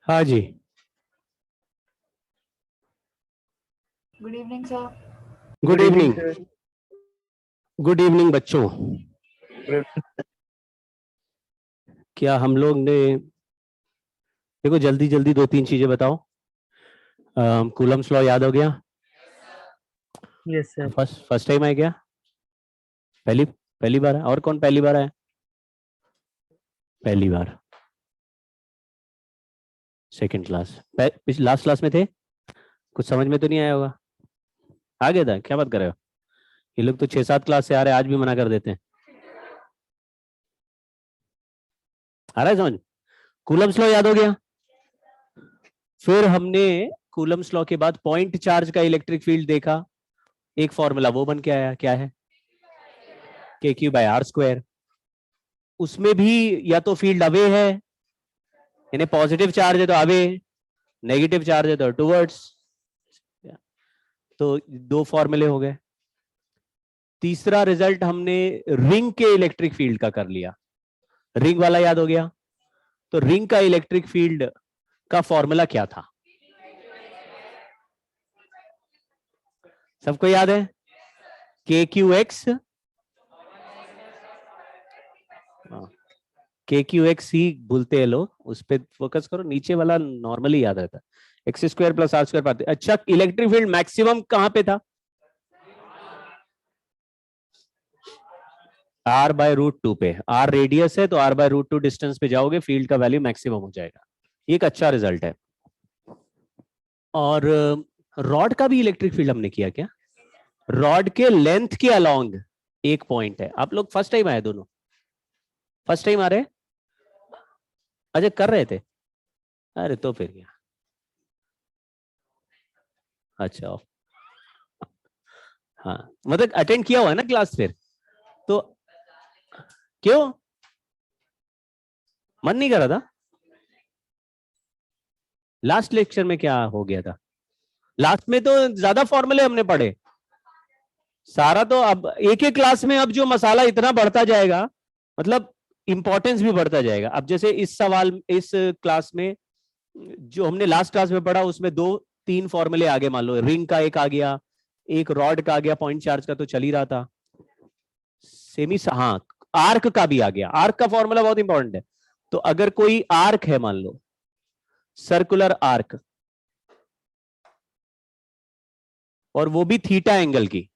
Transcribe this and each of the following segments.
हाँ जी। Good evening sir. Good evening. Good evening बच्चों। क्या हम लोग ने, देखो जल्दी जल्दी दो तीन चीजें बताओ। कूलम्स लॉ याद हो गया? Yes sir. First first time आया क्या? पहली पहली बार है? और कौन पहली बार आया? पहली बार। Second class? लास्ट क्लास में थे? कुछ समझ में तो नहीं आया होगा? आ गया था? क्या बात कर रहे हो? ये लोग तो 6-7 क्लास से आ रहे हैं, आज भी मना कर देते हैं। आ रहा है समझ? कूलम्स लॉ याद हो गया? फिर हमने कूलम्स लॉ के बाद पॉइंट चार्ज का इलेक्ट्रिक फील्ड देखा। एक फॉर्मूला वो बन के आया, क्या है? KQ/R²। उसमें भी या तो फील्ड अवे है, यानी पॉजिटिव चार्ज है तो अवे, नेगेटिव चार्ज है तो टुवर्ड्स। तो दो फॉर्मूले हो गए। तीसरा रिजल्ट हमने रिंग के इलेक्ट्रिक फील्ड का कर लिया। रिंग वाला याद हो गया? तो रिंग का इलेक्ट्रिक फील्ड का फॉर्मूला क्या था? सबको याद है? KQX। KQX ही भूलते हैं लोग, उस पर फोकस करो, नीचे वाला नॉर्मली याद रहता है। x² + r² पाते। अच्छा, इलेक्ट्रिक फील्ड मैक्सिमम कहां पे था? R/√2 पे। R रेडियस है तो R/√2 डिस्टेंस पे जाओगे, फील्ड का वैल्यू मैक्सिमम हो जाएगा। ये एक अच्छा रिजल्ट है। और रॉड का भी इलेक्ट्रिक फील्ड हमने किया क्या? रॉड के लेंथ के अलोंग एक पॉइंट है। आप लोग फर्स्ट टाइम आए दोनों? फर्स्ट टाइम आ रहे? अच्छा, कर रहे थे? अरे तो फिर क्या। अच्छा, हाँ मतलब अटेंड किया हुआ है ना क्लास फिर तो। क्यों मन नहीं कर रहा था? लास्ट लेक्चर में क्या हो गया था? लास्ट में तो ज्यादा फॉर्मूले हमने पढ़े सारा। तो अब एक एक क्लास में अब जो मसाला इतना बढ़ता जाएगा, मतलब इंपॉर्टेंस भी बढ़ता जाएगा। अब जैसे इस सवाल, इस क्लास में जो हमने लास्ट क्लास में पढ़ा, उसमें 2-3 फॉर्मूले आगे, मान लो रिंग का एक आ गया, एक रॉड का आ गया, पॉइंट चार्ज का तो चल ही रहा था। सेमी, हाँ, आर्क का भी आ गया। आर्क का फॉर्मूला बहुत इंपॉर्टेंट है। तो अगर कोई आर्क है, मान लो सर्कुलर आर्क, और वो भी थीटा एंगल की,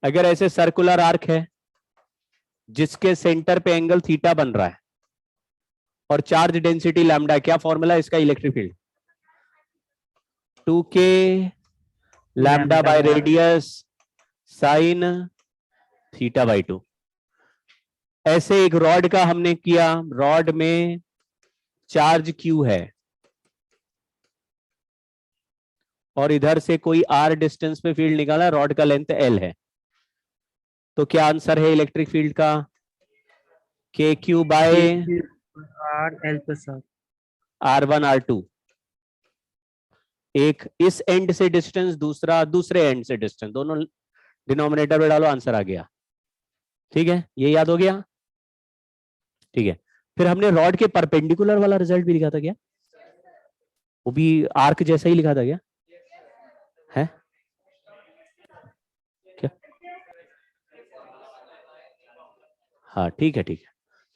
अगर ऐसे सर्कुलर आर्क है जिसके सेंटर पे एंगल थीटा बन रहा है और चार्ज डेंसिटी लैम्डा, क्या फॉर्मूला इसका electric field? 2k lambda by radius sine θ/2। ऐसे एक रॉड का हमने किया, रॉड में चार्ज Q है और इधर से कोई R डिस्टेंस पे फील्ड निकाला, रॉड का लेंथ L है। तो क्या आंसर है इलेक्ट्रिक फील्ड का? KQ/R1R2। एक इस एंड से डिस्टेंस, दूसरा दूसरे एंड से डिस्टेंस, दोनों डिनोमिनेटर में डालो, आंसर आ गया। ठीक है, ये याद हो गया? ठीक है। फिर हमने रॉड के परपेंडिकुलर वाला रिजल्ट भी लिखा था क्या? वो भी आर्क जैसा ही लिखा था क्या? है क्या? हाँ ठीक है, ठीक है।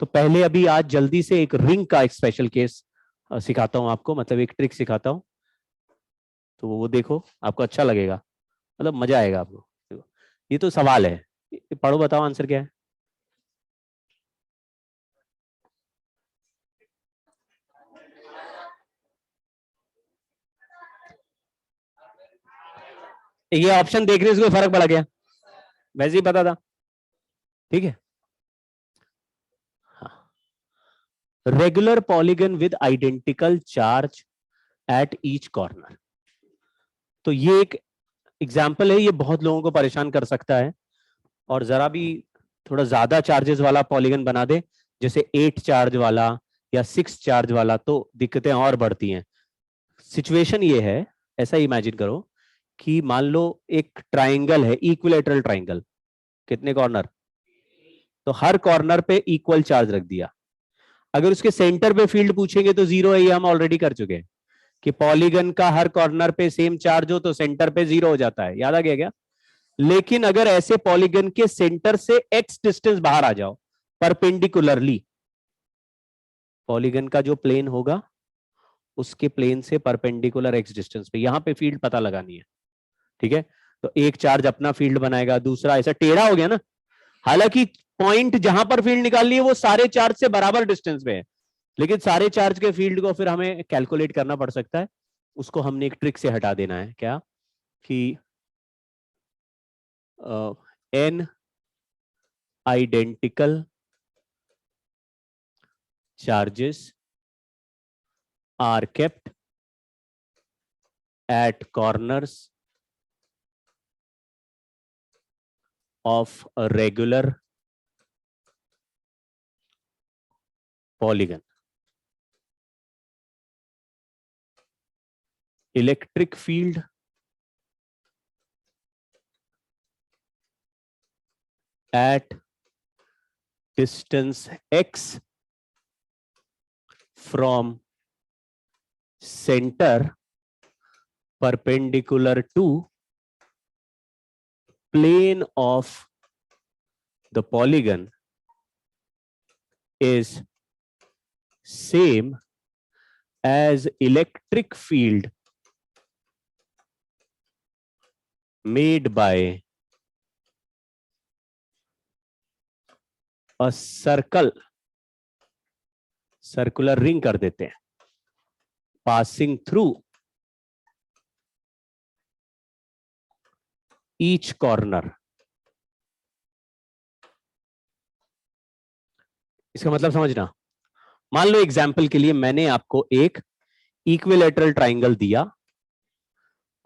तो पहले अभी आज जल्दी से एक रिंग का एक स्पेशल केस सिखाता हूं आपको, मतलब एक ट्रिक सिखाता हूं। तो वो देखो, आपको अच्छा लगेगा, मतलब मजा आएगा आपको। देखो, ये तो सवाल है, पढ़ो, बताओ आंसर क्या है। ये ऑप्शन देखने से कोई फर्क पड़ा क्या? वैसे ही पता था। ठीक है। Regular polygon with identical charge at each corner. तो ये एक एग्जाम्पल है, ये बहुत लोगों को परेशान कर सकता है। और जरा भी थोड़ा ज्यादा चार्जेस वाला पॉलीगन बना दे, जैसे 8 चार्ज वाला या 6 चार्ज वाला, तो दिक्कतें और बढ़ती हैं। सिचुएशन ये है, ऐसा इमेजिन करो कि मान लो एक ट्राइंगल है, इक्विलेटरल ट्राइंगल। कितने कॉर्नर? तो हर कॉर्नर पे इक्वल चार्ज रख दिया। अगर उसके सेंटर पे फील्ड पूछेंगे तो 0 है, ये हम ऑलरेडी कर चुके हैं। कि पॉलीगन का हर कॉर्नर पे सेम चार्ज हो तो सेंटर पे 0 हो जाता है, याद आ गया क्या? लेकिन अगर ऐसे पॉलीगन के सेंटर से x डिस्टेंस बाहर आ जाओ परपेंडिकुलरली, पॉलीगन का जो प्लेन होगा उसके प्लेन से परपेंडिकुलर x डिस्टेंस पे, यहां पे फील्ड पता लगानी है, ठीक है? तो एक चार्ज अपना फील्ड बनाएगा, दूसरा ऐसा टेढ़ा हो गया ना, हालांकि पॉइंट जहां पर फील्ड निकालनी है वो सारे चार्ज से बराबर डिस्टेंस पे है, लेकिन सारे चार्ज के फील्ड को फिर हमें कैलकुलेट करना पड़ सकता है, उसको हमने एक ट्रिक से हटा देना है, क्या कि n identical charges are kept at corners of a regular polygon. Electric field at distance x from center perpendicular to plane of the polygon is same as electric field made by a circular ring कर देते हैं, passing through each corner. इसका मतलब समझना, मान लो example के लिए मैंने आपको एक इक्विलेटरल ट्राइंगल दिया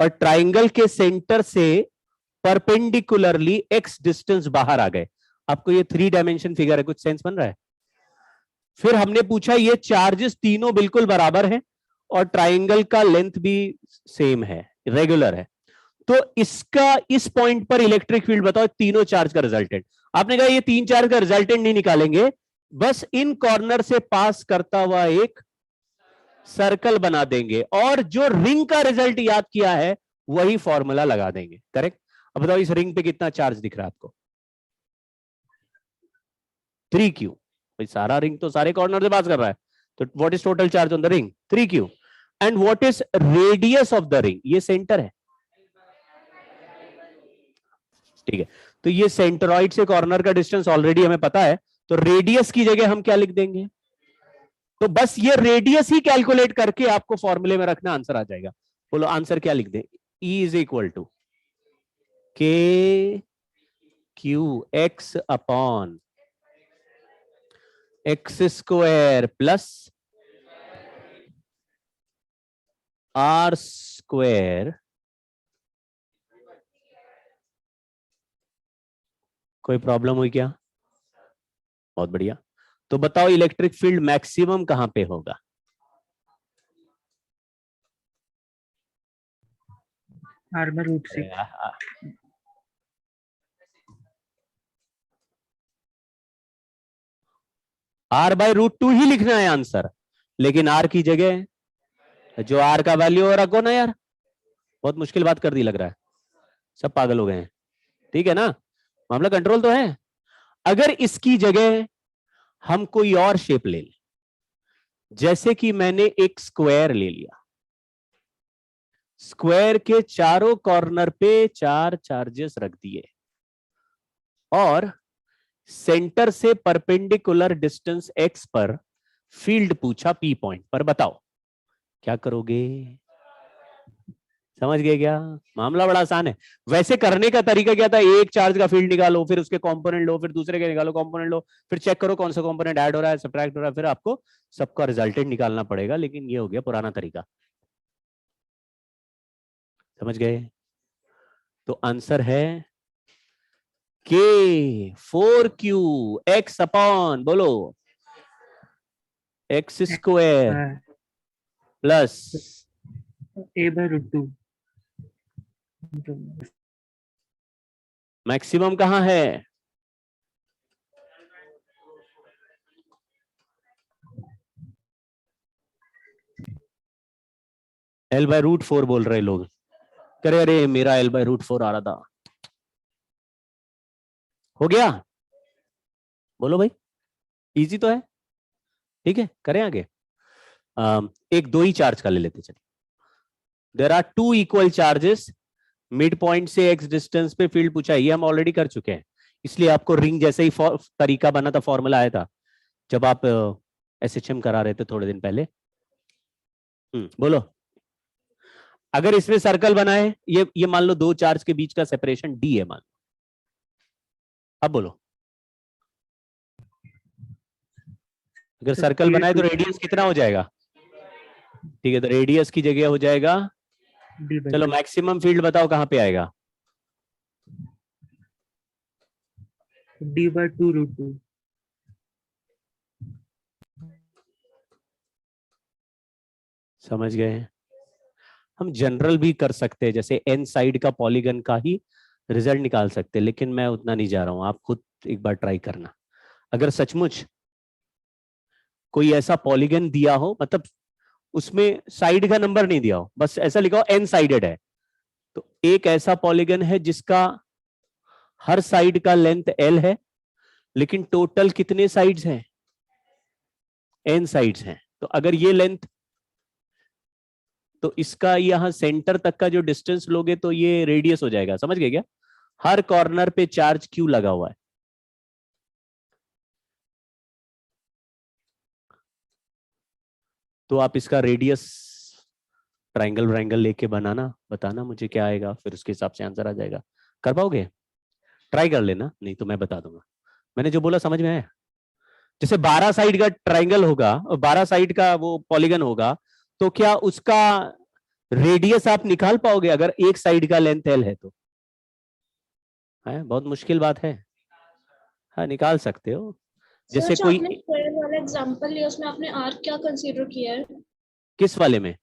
और ट्राइंगल के सेंटर से परपेंडिकुलरली x डिस्टेंस बाहर आ गए, आपको ये 3 डायमेंशन फिगर है, कुछ सेंस बन रहा है? फिर हमने पूछा ये चार्जेस तीनों बिल्कुल बराबर हैं और ट्राइंगल का लेंथ भी सेम है, रेगुलर है, तो इसका इस पॉइंट पर इलेक्ट्रिक फील्ड बताओ, तीनों चार्ज का रिजल्टेंट। आपने कहा ये 3 चार्ज का रिजल्टेंट नहीं निकालेंगे, बस इन कॉर्नर से पास करता हुआ एक सर्कल बना देंगे और जो रिंग का रिजल्ट याद किया है वही फॉर्मूला लगा देंगे, करेक्ट? अब बताओ इस रिंग पे कितना चार्ज दिख रहा है आपको? 3q। भाई सारा रिंग तो सारे कॉर्नर से पास कर रहा है, तो what is total charge on the ring? 3q। And what is radius of the ring? ये सेंटर है, ठीक है? तो ये सेंट्रॉइड से कॉर्नर का डिस्टेंस ऑलरेडी हमें पता है, तो रेडियस की जगह हम क्या लिख देंगे? तो बस ये रेडियस ही कैलकुलेट करके आपको फॉर्मूले में रखना, आंसर आ जाएगा। बोलो आंसर क्या लिख दें? E is equal to K Q X upon X square plus R square. कोई प्रॉब्लम हुई क्या? बहुत बढ़िया। तो बताओ इलेक्ट्रिक फील्ड मैक्सिमम कहां पे होगा? R by root 6. R/√2 ही लिखना है आंसर, लेकिन R की जगह जो R का वैल्यू हो रखो ना यार, बहुत मुश्किल बात कर दी लग रहा है, सब पागल हो गए हैं, ठीक है ना? मामला कंट्रोल तो है। अगर इसकी जगह हम कोई और शेप ले लें, जैसे कि मैंने एक स्क्वायर ले लिया, स्क्वायर के चारों कॉर्नर पे 4 चार्जेस रख दिए और सेंटर से परपेंडिकुलर डिस्टेंस x पर फील्ड पूछा P पॉइंट पर, बताओ क्या करोगे? समझ गए क्या? मामला बड़ा आसान है। वैसे करने का तरीका क्या था? एक चार्ज का फील्ड निकालो, फिर उसके कंपोनेंट लो, फिर दूसरे के निकालो कंपोनेंट लो, फिर चेक करो कौन सा कंपोनेंट ऐड हो रहा है, सब्ट्रैक्ट हो रहा है, फिर आपको सबका रिजल्टेंट निकालना पड़ेगा, लेकिन ये हो गया पुराना तरीका। समझ गए? तो आंसर है K 4q x अपॉन, बोलो, x square plus A by root 2. Maximum कहां है? L/√4 बोल रहे लोग, करे अरे मेरा L/√4 आ रहा था। हो गया, बोलो भाई, इजी तो है। ठीक है, करें आगे। एक दो ही चार्ज का ले लेते चलिए। There are two equal charges, mid point से x डिस्टेंस पे फील्ड पूछा है, ये हम ऑलरेडी कर चुके हैं, इसलिए आपको रिंग जैसे ही तरीका बना था, फॉर्मूला आया था जब आप SHM करा रहे थे थोड़े दिन पहले। बोलो, अगर इसमें सर्कल बना है, ये मान लो दो चार्ज के बीच का सेपरेशन d है मान लो। अब बोलो, अगर सर्कल बना है तो रेडियस कितना हो जाएगा? ठीक है, तो रेडियस की जगह हो जाएगा, चलो मैक्सिमम फील्ड बताओ कहां पे आएगा? D/2√2। समझ गए? हम जनरल भी कर सकते हैं, जैसे एन साइड का पॉलीगन का ही रिजल्ट निकाल सकते हैं, लेकिन मैं उतना नहीं जा रहा हूं, आप खुद एक बार ट्राई करना। अगर सचमुच कोई ऐसा पॉलीगन दिया हो, मतलब उसमें साइड का नंबर नहीं दिया हो, बस ऐसा लिखा हो एन साइडेड है, तो एक ऐसा पॉलीगन है जिसका हर साइड का लेंथ एल है, लेकिन टोटल कितने साइड्स हैं? एन साइड्स हैं। तो अगर ये लेंथ, तो इसका यहां सेंटर तक का जो डिस्टेंस लोगे तो ये रेडियस हो जाएगा। समझ गए क्या? हर कॉर्नर पे चार्ज क्यू लगा हुआ है। तो आप इसका रेडियस ट्राइंगल व्राइंगल लेके बनाना, बताना मुझे क्या आएगा, फिर उसके हिसाब से आंसर आ जाएगा। कर पाओगे? ट्राई कर लेना, नहीं तो मैं बता दूंगा। मैंने जो बोला समझ में आया? जैसे 12 साइड का ट्राइंगल होगा और 12 साइड का वो पॉलीगन होगा, तो क्या उसका रेडियस आप निकाल पाओगे अगर एक साइड का लेंथ एल है तो? है बहुत मुश्किल बात है। हाँ, निकाल सकते हो। जैसे जो कोई आपने स्क्वायर वाला एग्जांपल लिया उसमें आपने आर्क क्या कंसीडर किया है? किस वाले में?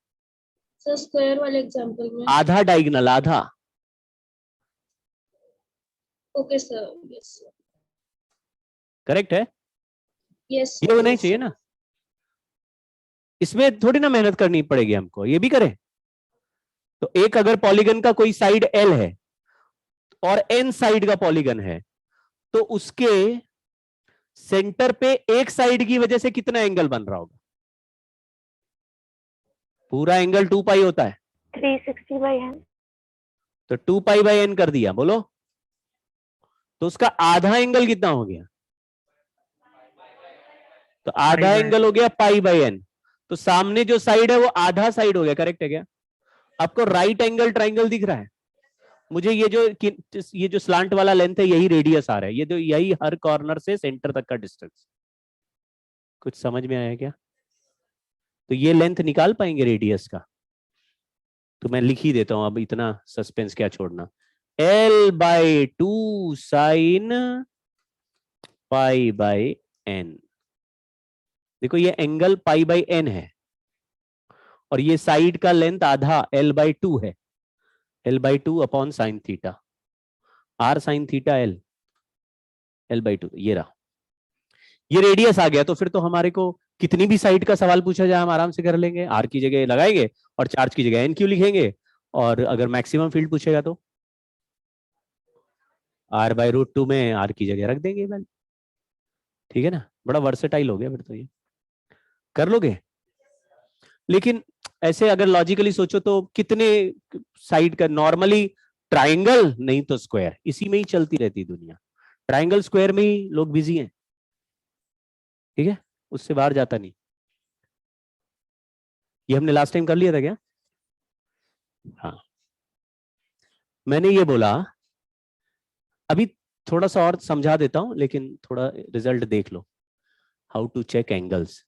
सर स्क्वायर वाले एग्जांपल में आधा डायगोनल, आधा। Okay sir, yes sir, correct है, यस ये होना ही चाहिए ना। इसमें थोड़ी ना मेहनत करनी पड़ेगी हमको, ये भी करें। तो एक अगर पॉलीगन का कोई साइड एल है और एन साइड का पॉलीगन है, तो उसके सेंटर पे एक साइड की वजह से कितना एंगल बन रहा होगा? पूरा एंगल 2 पाई होता है, 360/n। तो 2 पाई बाई n कर दिया, बोलो। तो उसका आधा एंगल कितना हो गया? तो आधा एंगल हो गया पाई बाई n। तो सामने जो साइड है वो आधा साइड हो गया। करेक्ट है क्या? आपको राइट एंगल ट्राइंगल दिख रहा है? मुझे ये जो स्लांट वाला लेंथ है यही रेडियस आ रहा है, ये तो यही हर कॉर्नर से सेंटर तक का डिस्टेंस। कुछ समझ में आया क्या? तो ये लेंथ निकाल पाएंगे रेडियस का? तो मैं लिख ही देता हूं, अब इतना सस्पेंस क्या छोड़ना। L/2 sine pi by n। देखो ये एंगल पाई बाई n है और ये साइड का लेंथ आधा L/2 है। L/2 upon sine theta, R sine theta L/2, ये रहा। ये रेडियस आ गया, तो फिर तो हमारे को कितनी भी साइड का सवाल पूछा जाए हम आराम से कर लेंगे। R की जगह लगाएंगे और चार्ज की जगह NQ लिखेंगे, और अगर मैक्सिमम फील्ड पूछेगा तो R/√2 में R की जगह रख देंगे वैल्यू। ठीक है ना? बड़ा वर्सेटाइल हो गया फिर तो, ये कर लोगे। लेकिन ऐसे अगर लॉजिकली सोचो तो कितने साइड का नॉर्मली, ट्राइंगल नहीं तो स्क्वायर, इसी में ही चलती रहती दुनिया। ट्राइंगल स्क्वायर में ही लोग बिजी हैं। ठीक है, उससे बाहर जाता नहीं। ये हमने लास्ट टाइम कर लिया था क्या? हाँ, मैंने ये बोला, अभी थोड़ा सा और समझा देता हूं, लेकिन थोड़ा रिजल्ट देख लो। How to check angles.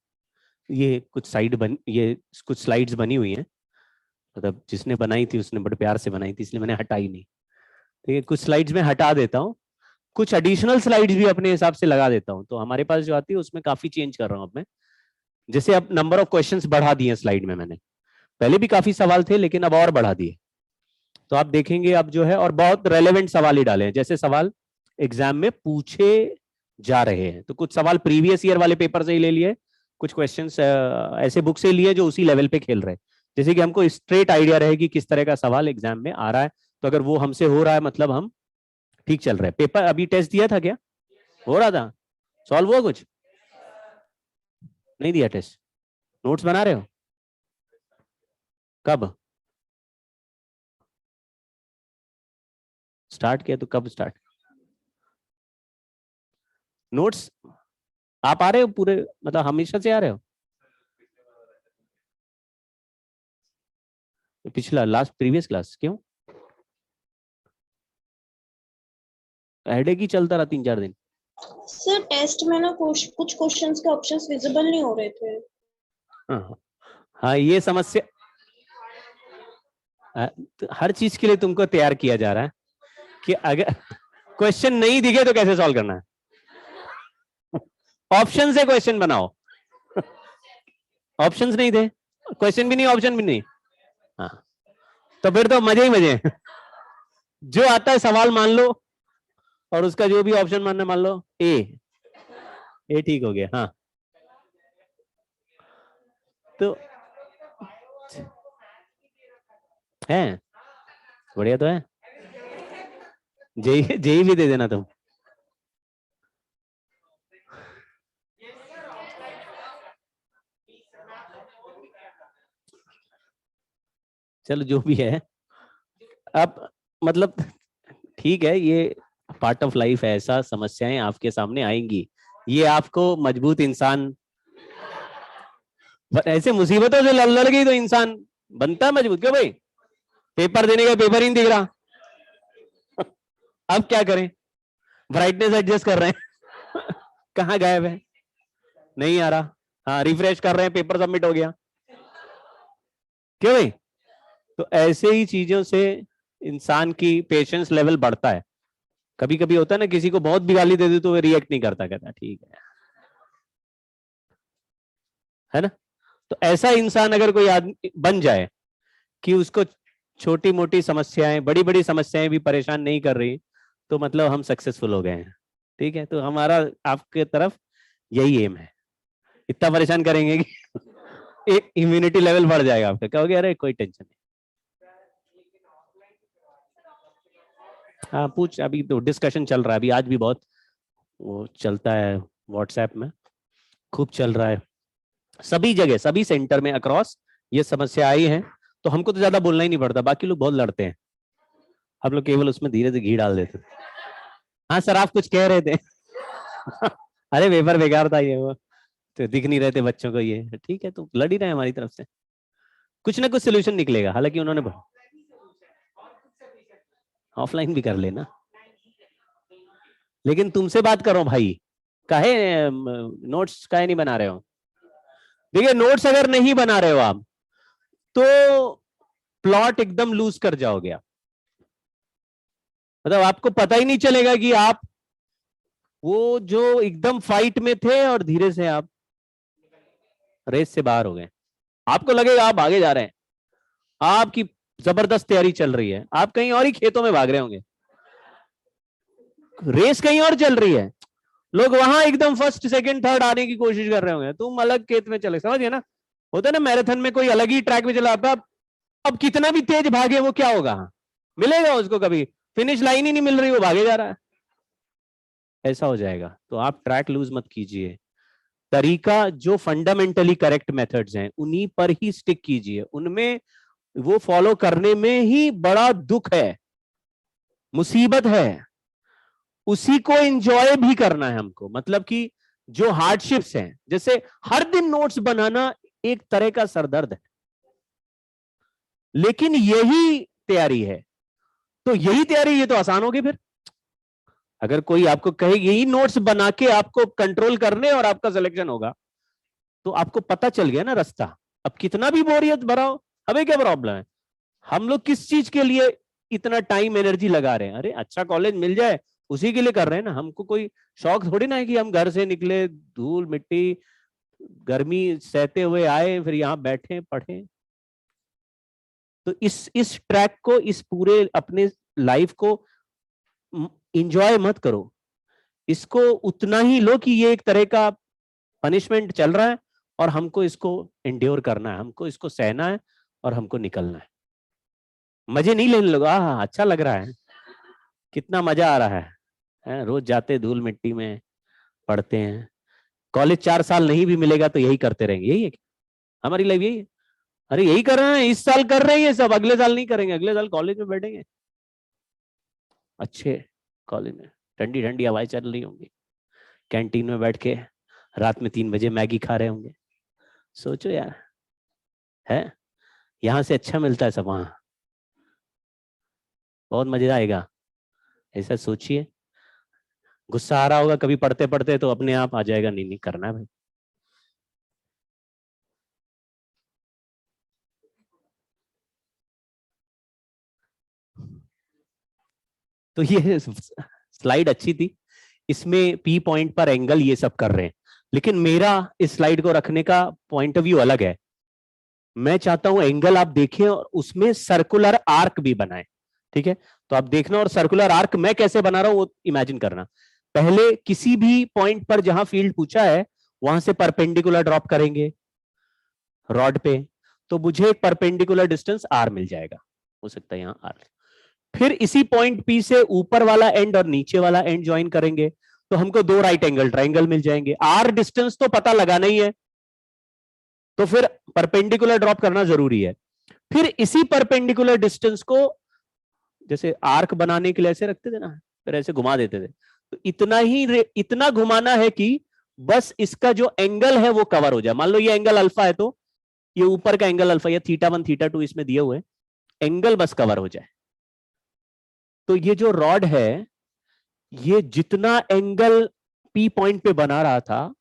ये कुछ स्लाइड्स बनी हुई हैं, मतलब जिसने बनाई थी उसने बड़े प्यार से बनाई थी, इसलिए मैंने हटाई नहीं। ठीक है, कुछ स्लाइड्स में हटा देता हूँ, कुछ एडिशनल स्लाइड्स भी अपने हिसाब से लगा देता हूँ। तो हमारे पास जो आती है उसमें काफी चेंज कर रहा हूँ अब मैं। जैसे अब नंबर ऑफ क्वेश्चंस बढ़ा दिए स्लाइड में मैंने, पहले भी काफी सवाल थे लेकिन अब और बढ़ा दिए। तो आप देखेंगे अब जो है, और बहुत रेलेवेंट सवाल ही डाले हैं, जैसे सवाल एग्जाम में पूछे जा रहे हैं। तो कुछ सवाल प्रीवियस ईयर वाले पेपर से ही ले लिए, कुछ क्वेश्चंस ऐसे बुक से लिए जो उसी लेवल पे खेल रहे हैं। जैसे कि हमको स्ट्रेट आइडिया रहे कि किस तरह का सवाल एग्जाम में आ रहा है, तो अगर वो हमसे हो रहा है मतलब हम ठीक चल रहे हैं। पेपर अभी टेस्ट दिया था क्या? हो रहा था? सॉल्व हुआ कुछ? नहीं दिया टेस्ट? नोट्स बना रहे हो? कब स्टार्ट किया? तो कब स्टार्ट? नोट्स आप आ रहे हो पूरे, मतलब हमेशा से आ रहे हो? पिछला लास्ट प्रीवियस क्लास क्यों? हेडेक ही चलता रहा 3-4 दिन। सर टेस्ट में ना कुछ क्वेश्चंस के ऑप्शंस विजिबल नहीं हो रहे थे। हाँ हाँ, ये समस्या तो हर चीज के लिए तुमको तैयार किया जा रहा है कि अगर क्वेश्चन नहीं दिखे तो कैसे सॉल्व करना है। ऑप्शन से क्वेश्चन बनाओ। ऑप्शंस नहीं थे, क्वेश्चन भी नहीं, ऑप्शन भी नहीं। हाँ, तो फिर तो मजे ही मजे। जो आता है सवाल मान लो और उसका जो भी ऑप्शन मानना, मान लो ए ठीक हो गया। हाँ, तो है बढ़िया तो है। जेई भी दे देना तुम। चलो जो भी है, अब मतलब ठीक है, ये पार्ट ऑफ लाइफ है, ऐसा समस्याएं आपके सामने आएंगी, ये आपको मजबूत इंसान, ऐसे मुसीबतों से लड़ गई तो इंसान बनता है मजबूत। क्यों भाई? पेपर देने का पेपर ही नहीं दिख रहा, अब क्या करें? ब्राइटनेस एडजस्ट कर रहे हैं। कहाँ गायब है? नहीं आ रहा। हाँ, रिफ्रेश कर रहे हैं, पेपर सबमिट हो गया। क्यों भाई? तो ऐसे ही चीजों से इंसान की पेशेंस लेवल बढ़ता है। कभी कभी होता है ना, किसी को बहुत भी गाली दे दे तो वो रिएक्ट नहीं करता, कहता ठीक है ना? तो ऐसा इंसान अगर कोई आदमी बन जाए कि उसको छोटी मोटी समस्याएं, बड़ी बड़ी समस्याएं भी परेशान नहीं कर रही, तो मतलब हम सक्सेसफुल हो गए हैं। ठीक है, तो हमारा आपके तरफ यही एम है। इतना परेशान करेंगे कि इम्यूनिटी लेवल बढ़ जाएगा आपका, कहोगे अरे कोई टेंशन नहीं। हाँ पूछ, अभी तो डिस्कशन चल रहा है, अभी आज भी बहुत वो चलता है व्हाट्सएप में, खूब चल रहा है सभी जगह, सभी सेंटर में अक्रॉस ये समस्या आई है। तो हमको तो ज्यादा बोलना ही नहीं पड़ता, बाकी लोग बहुत लड़ते हैं, हम लोग केवल उसमें धीरे से घी डाल देते। हाँ सर, आप कुछ कह रहे थे। अरे पेपर बेकार था, ये वो तो दिख नहीं रहे थे बच्चों को, ये ठीक है, तो लड़ ही रहे हैं हमारी तरफ से, कुछ ना कुछ सोल्यूशन निकलेगा। हालांकि उन्होंने ऑफलाइन भी कर लेना, लेकिन तुमसे बात करो भाई, काहे नोट्स काहे नहीं बना रहे हो? देखिए, नोट्स अगर नहीं बना रहे हो आप तो प्लॉट एकदम लूज कर जाओगे आप, मतलब आपको पता ही नहीं चलेगा कि आप वो जो एकदम फाइट में थे और धीरे से आप रेस से बाहर हो गए। आपको लगेगा आप आगे जा रहे हैं, आपकी जबरदस्त तैयारी चल रही है, आप कहीं और ही खेतों में भाग रहे होंगे, रेस कहीं और चल रही है, लोग वहां एकदम फर्स्ट सेकंड थर्ड आने की कोशिश कर रहे होंगे, तुम अलग खेत में चले। समझ गए ना? होता है ना मैराथन में, कोई अलग ही ट्रैक में चला, अब कितना भी तेज भागे वो क्या होगा, मिलेगा उसको कभी? फिनिश लाइन ही नहीं मिल रही, वो भागे जा रहा है, ऐसा हो जाएगा। तो आप ट्रैक लूज मत कीजिए, तरीका जो फंडामेंटली करेक्ट मेथड्स हैं उन्हीं पर ही स्टिक कीजिए, उनमें वो फॉलो करने में ही बड़ा दुख है, मुसीबत है, उसी को एंजॉय भी करना है हमको। मतलब कि जो हार्डशिप्स हैं, जैसे हर दिन नोट्स बनाना एक तरह का सरदर्द है, लेकिन यही तैयारी है, तो यही तैयारी, ये तो आसान होगी। फिर अगर कोई आपको कहे यही नोट्स बना के आपको कंट्रोल करने और आपका सिलेक्शन होगा, तो आपको पता चल गया ना रास्ता। अब कितना भी बोरियत भरा हो, हमें क्या प्रॉब्लम है? हम लोग किस चीज के लिए इतना टाइम एनर्जी लगा रहे हैं? अरे अच्छा कॉलेज मिल जाए उसी के लिए कर रहे हैं ना, हमको कोई शौक थोड़ी ना है कि हम घर से निकले, धूल मिट्टी गर्मी सहते हुए आए, फिर यहाँ बैठे पढ़े। तो इस ट्रैक को, इस पूरे अपने लाइफ को इंजॉय मत करो, इसको उतना ही लो कि ये एक तरह का पनिशमेंट चल रहा है और हमको इसको एंड्योर करना है, हमको इसको सहना है और हमको निकलना है। मजे नहीं लेने लगा, अच्छा लग रहा है, कितना मजा आ रहा है? रोज जाते धूल मिट्टी में पढ़ते हैं, कॉलेज 4 साल नहीं भी मिलेगा तो यही करते रहेंगे, यही है हमारी लाइफ, यही है। अरे यही कर रहे हैं, इस साल कर रहे हैं ये सब, अगले साल नहीं करेंगे, अगले साल कॉलेज में बैठेंगे, अच्छे कॉलेज में ठंडी ठंडी हवाएं चल रही होंगी, कैंटीन में बैठ के रात में 3 बजे मैगी खा रहे होंगे। सोचो यार, है यहां से अच्छा मिलता है सब वहां, बहुत मजा आएगा। ऐसा सोचिए, गुस्सा आ रहा होगा कभी पढ़ते पढ़ते तो अपने आप आ जाएगा, नहीं नहीं करना है भाई। तो ये स्लाइड अच्छी थी, इसमें पी पॉइंट पर एंगल ये सब कर रहे हैं, लेकिन मेरा इस स्लाइड को रखने का पॉइंट ऑफ व्यू अलग है। मैं चाहता हूं एंगल आप देखें और उसमें सर्कुलर आर्क भी बनाए, ठीक है? तो आप देखना, और सर्कुलर आर्क मैं कैसे बना रहा हूं वो इमेजिन करना। पहले किसी भी पॉइंट पर जहां फील्ड पूछा है वहां से परपेंडिकुलर ड्रॉप करेंगे रॉड पे, तो मुझे एक परपेंडिकुलर डिस्टेंस आर मिल जाएगा, हो सकता है यहां आर। फिर इसी पॉइंट पी से ऊपर वाला एंड और नीचे वाला एंड ज्वाइन करेंगे तो हमको 2 राइट एंगल ट्राइंगल मिल जाएंगे। आर डिस्टेंस तो पता लगाना ही है, तो फिर परपेंडिकुलर ड्रॉप करना जरूरी है। फिर इसी परपेंडिकुलर डिस्टेंस को जैसे आर्क बनाने के लिए ऐसे रखते थे ना, फिर ऐसे घुमा देते थे, तो इतना घुमाना है कि बस इसका जो एंगल है वो कवर हो जाए। मान लो ये एंगल अल्फा है तो ये ऊपर का एंगल अल्फा, या θ1 θ2 इसमें दिए हुए, एंगल बस कवर हो जाए। तो ये जो रॉड है ये जितना एंगल पी पॉइंट पे बना रहा था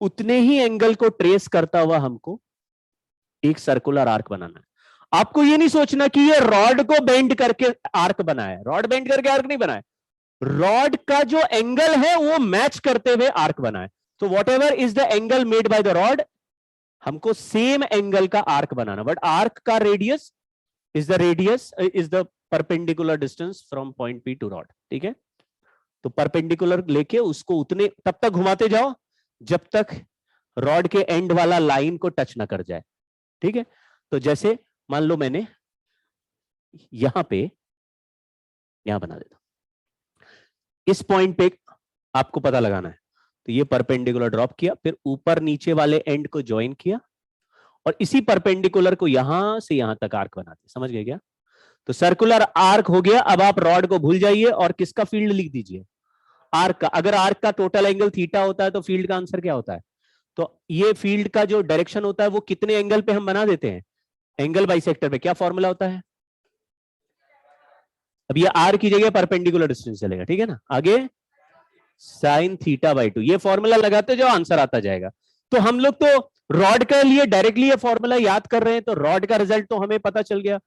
उतने ही एंगल को ट्रेस करता हुआ हमको एक सर्कुलर आर्क बनाना है। आपको ये नहीं सोचना कि ये रॉड को बेंड करके आर्क बना है, रॉड बेंड करके आर्क नहीं बना है, रॉड का जो एंगल है वो मैच करते हुए आर्क बना है। तो whatever is the angle made by the rod, हमको सेम एंगल का आर्क बनाना, बट आर्क का radius is the perpendicular distance from point P to rod, ठीक है? तो परपेंडिकुलर लेके उसको उतने तब तक घुमाते जाओ जब तक रॉड के एंड वाला लाइन को टच ना कर जाए, ठीक है? तो जैसे मान लो मैंने यहां बना देता, इस पॉइंट पे आपको पता लगाना है, तो ये परपेंडिकुलर ड्रॉप किया, फिर ऊपर नीचे वाले एंड को ज्वाइन किया और इसी परपेंडिकुलर को यहां से यहां तक आर्क बनाते, समझ गए क्या? तो सर्कुलर आर्क हो गया। अब आप रॉड को भूल जाइए और किसका फील्ड लिख दीजिए, आर्क का। अगर आर्क का टोटल एंगल थीटा होता है तो फील्ड का आंसर क्या होता है? तो ये फील्ड का जो डायरेक्शन होता है वो कितने एंगल पे हम बना देते हैं, एंगल बाइसेक्टर पे। क्या फॉर्मूला होता है? अब ये आर की जगह परपेंडिकुलर डिस्टेंस चलेगा, ठीक है ना? आगे साइन θ/2, ये फॉर्मूला लगाते जाओ, आंसर आता जाएगा। तो हम लोग तो रॉड के लिए डायरेक्टली ये फॉर्मूला याद कर रहे हैं, तो रॉड का रिजल्ट तो हमें पता चल गया।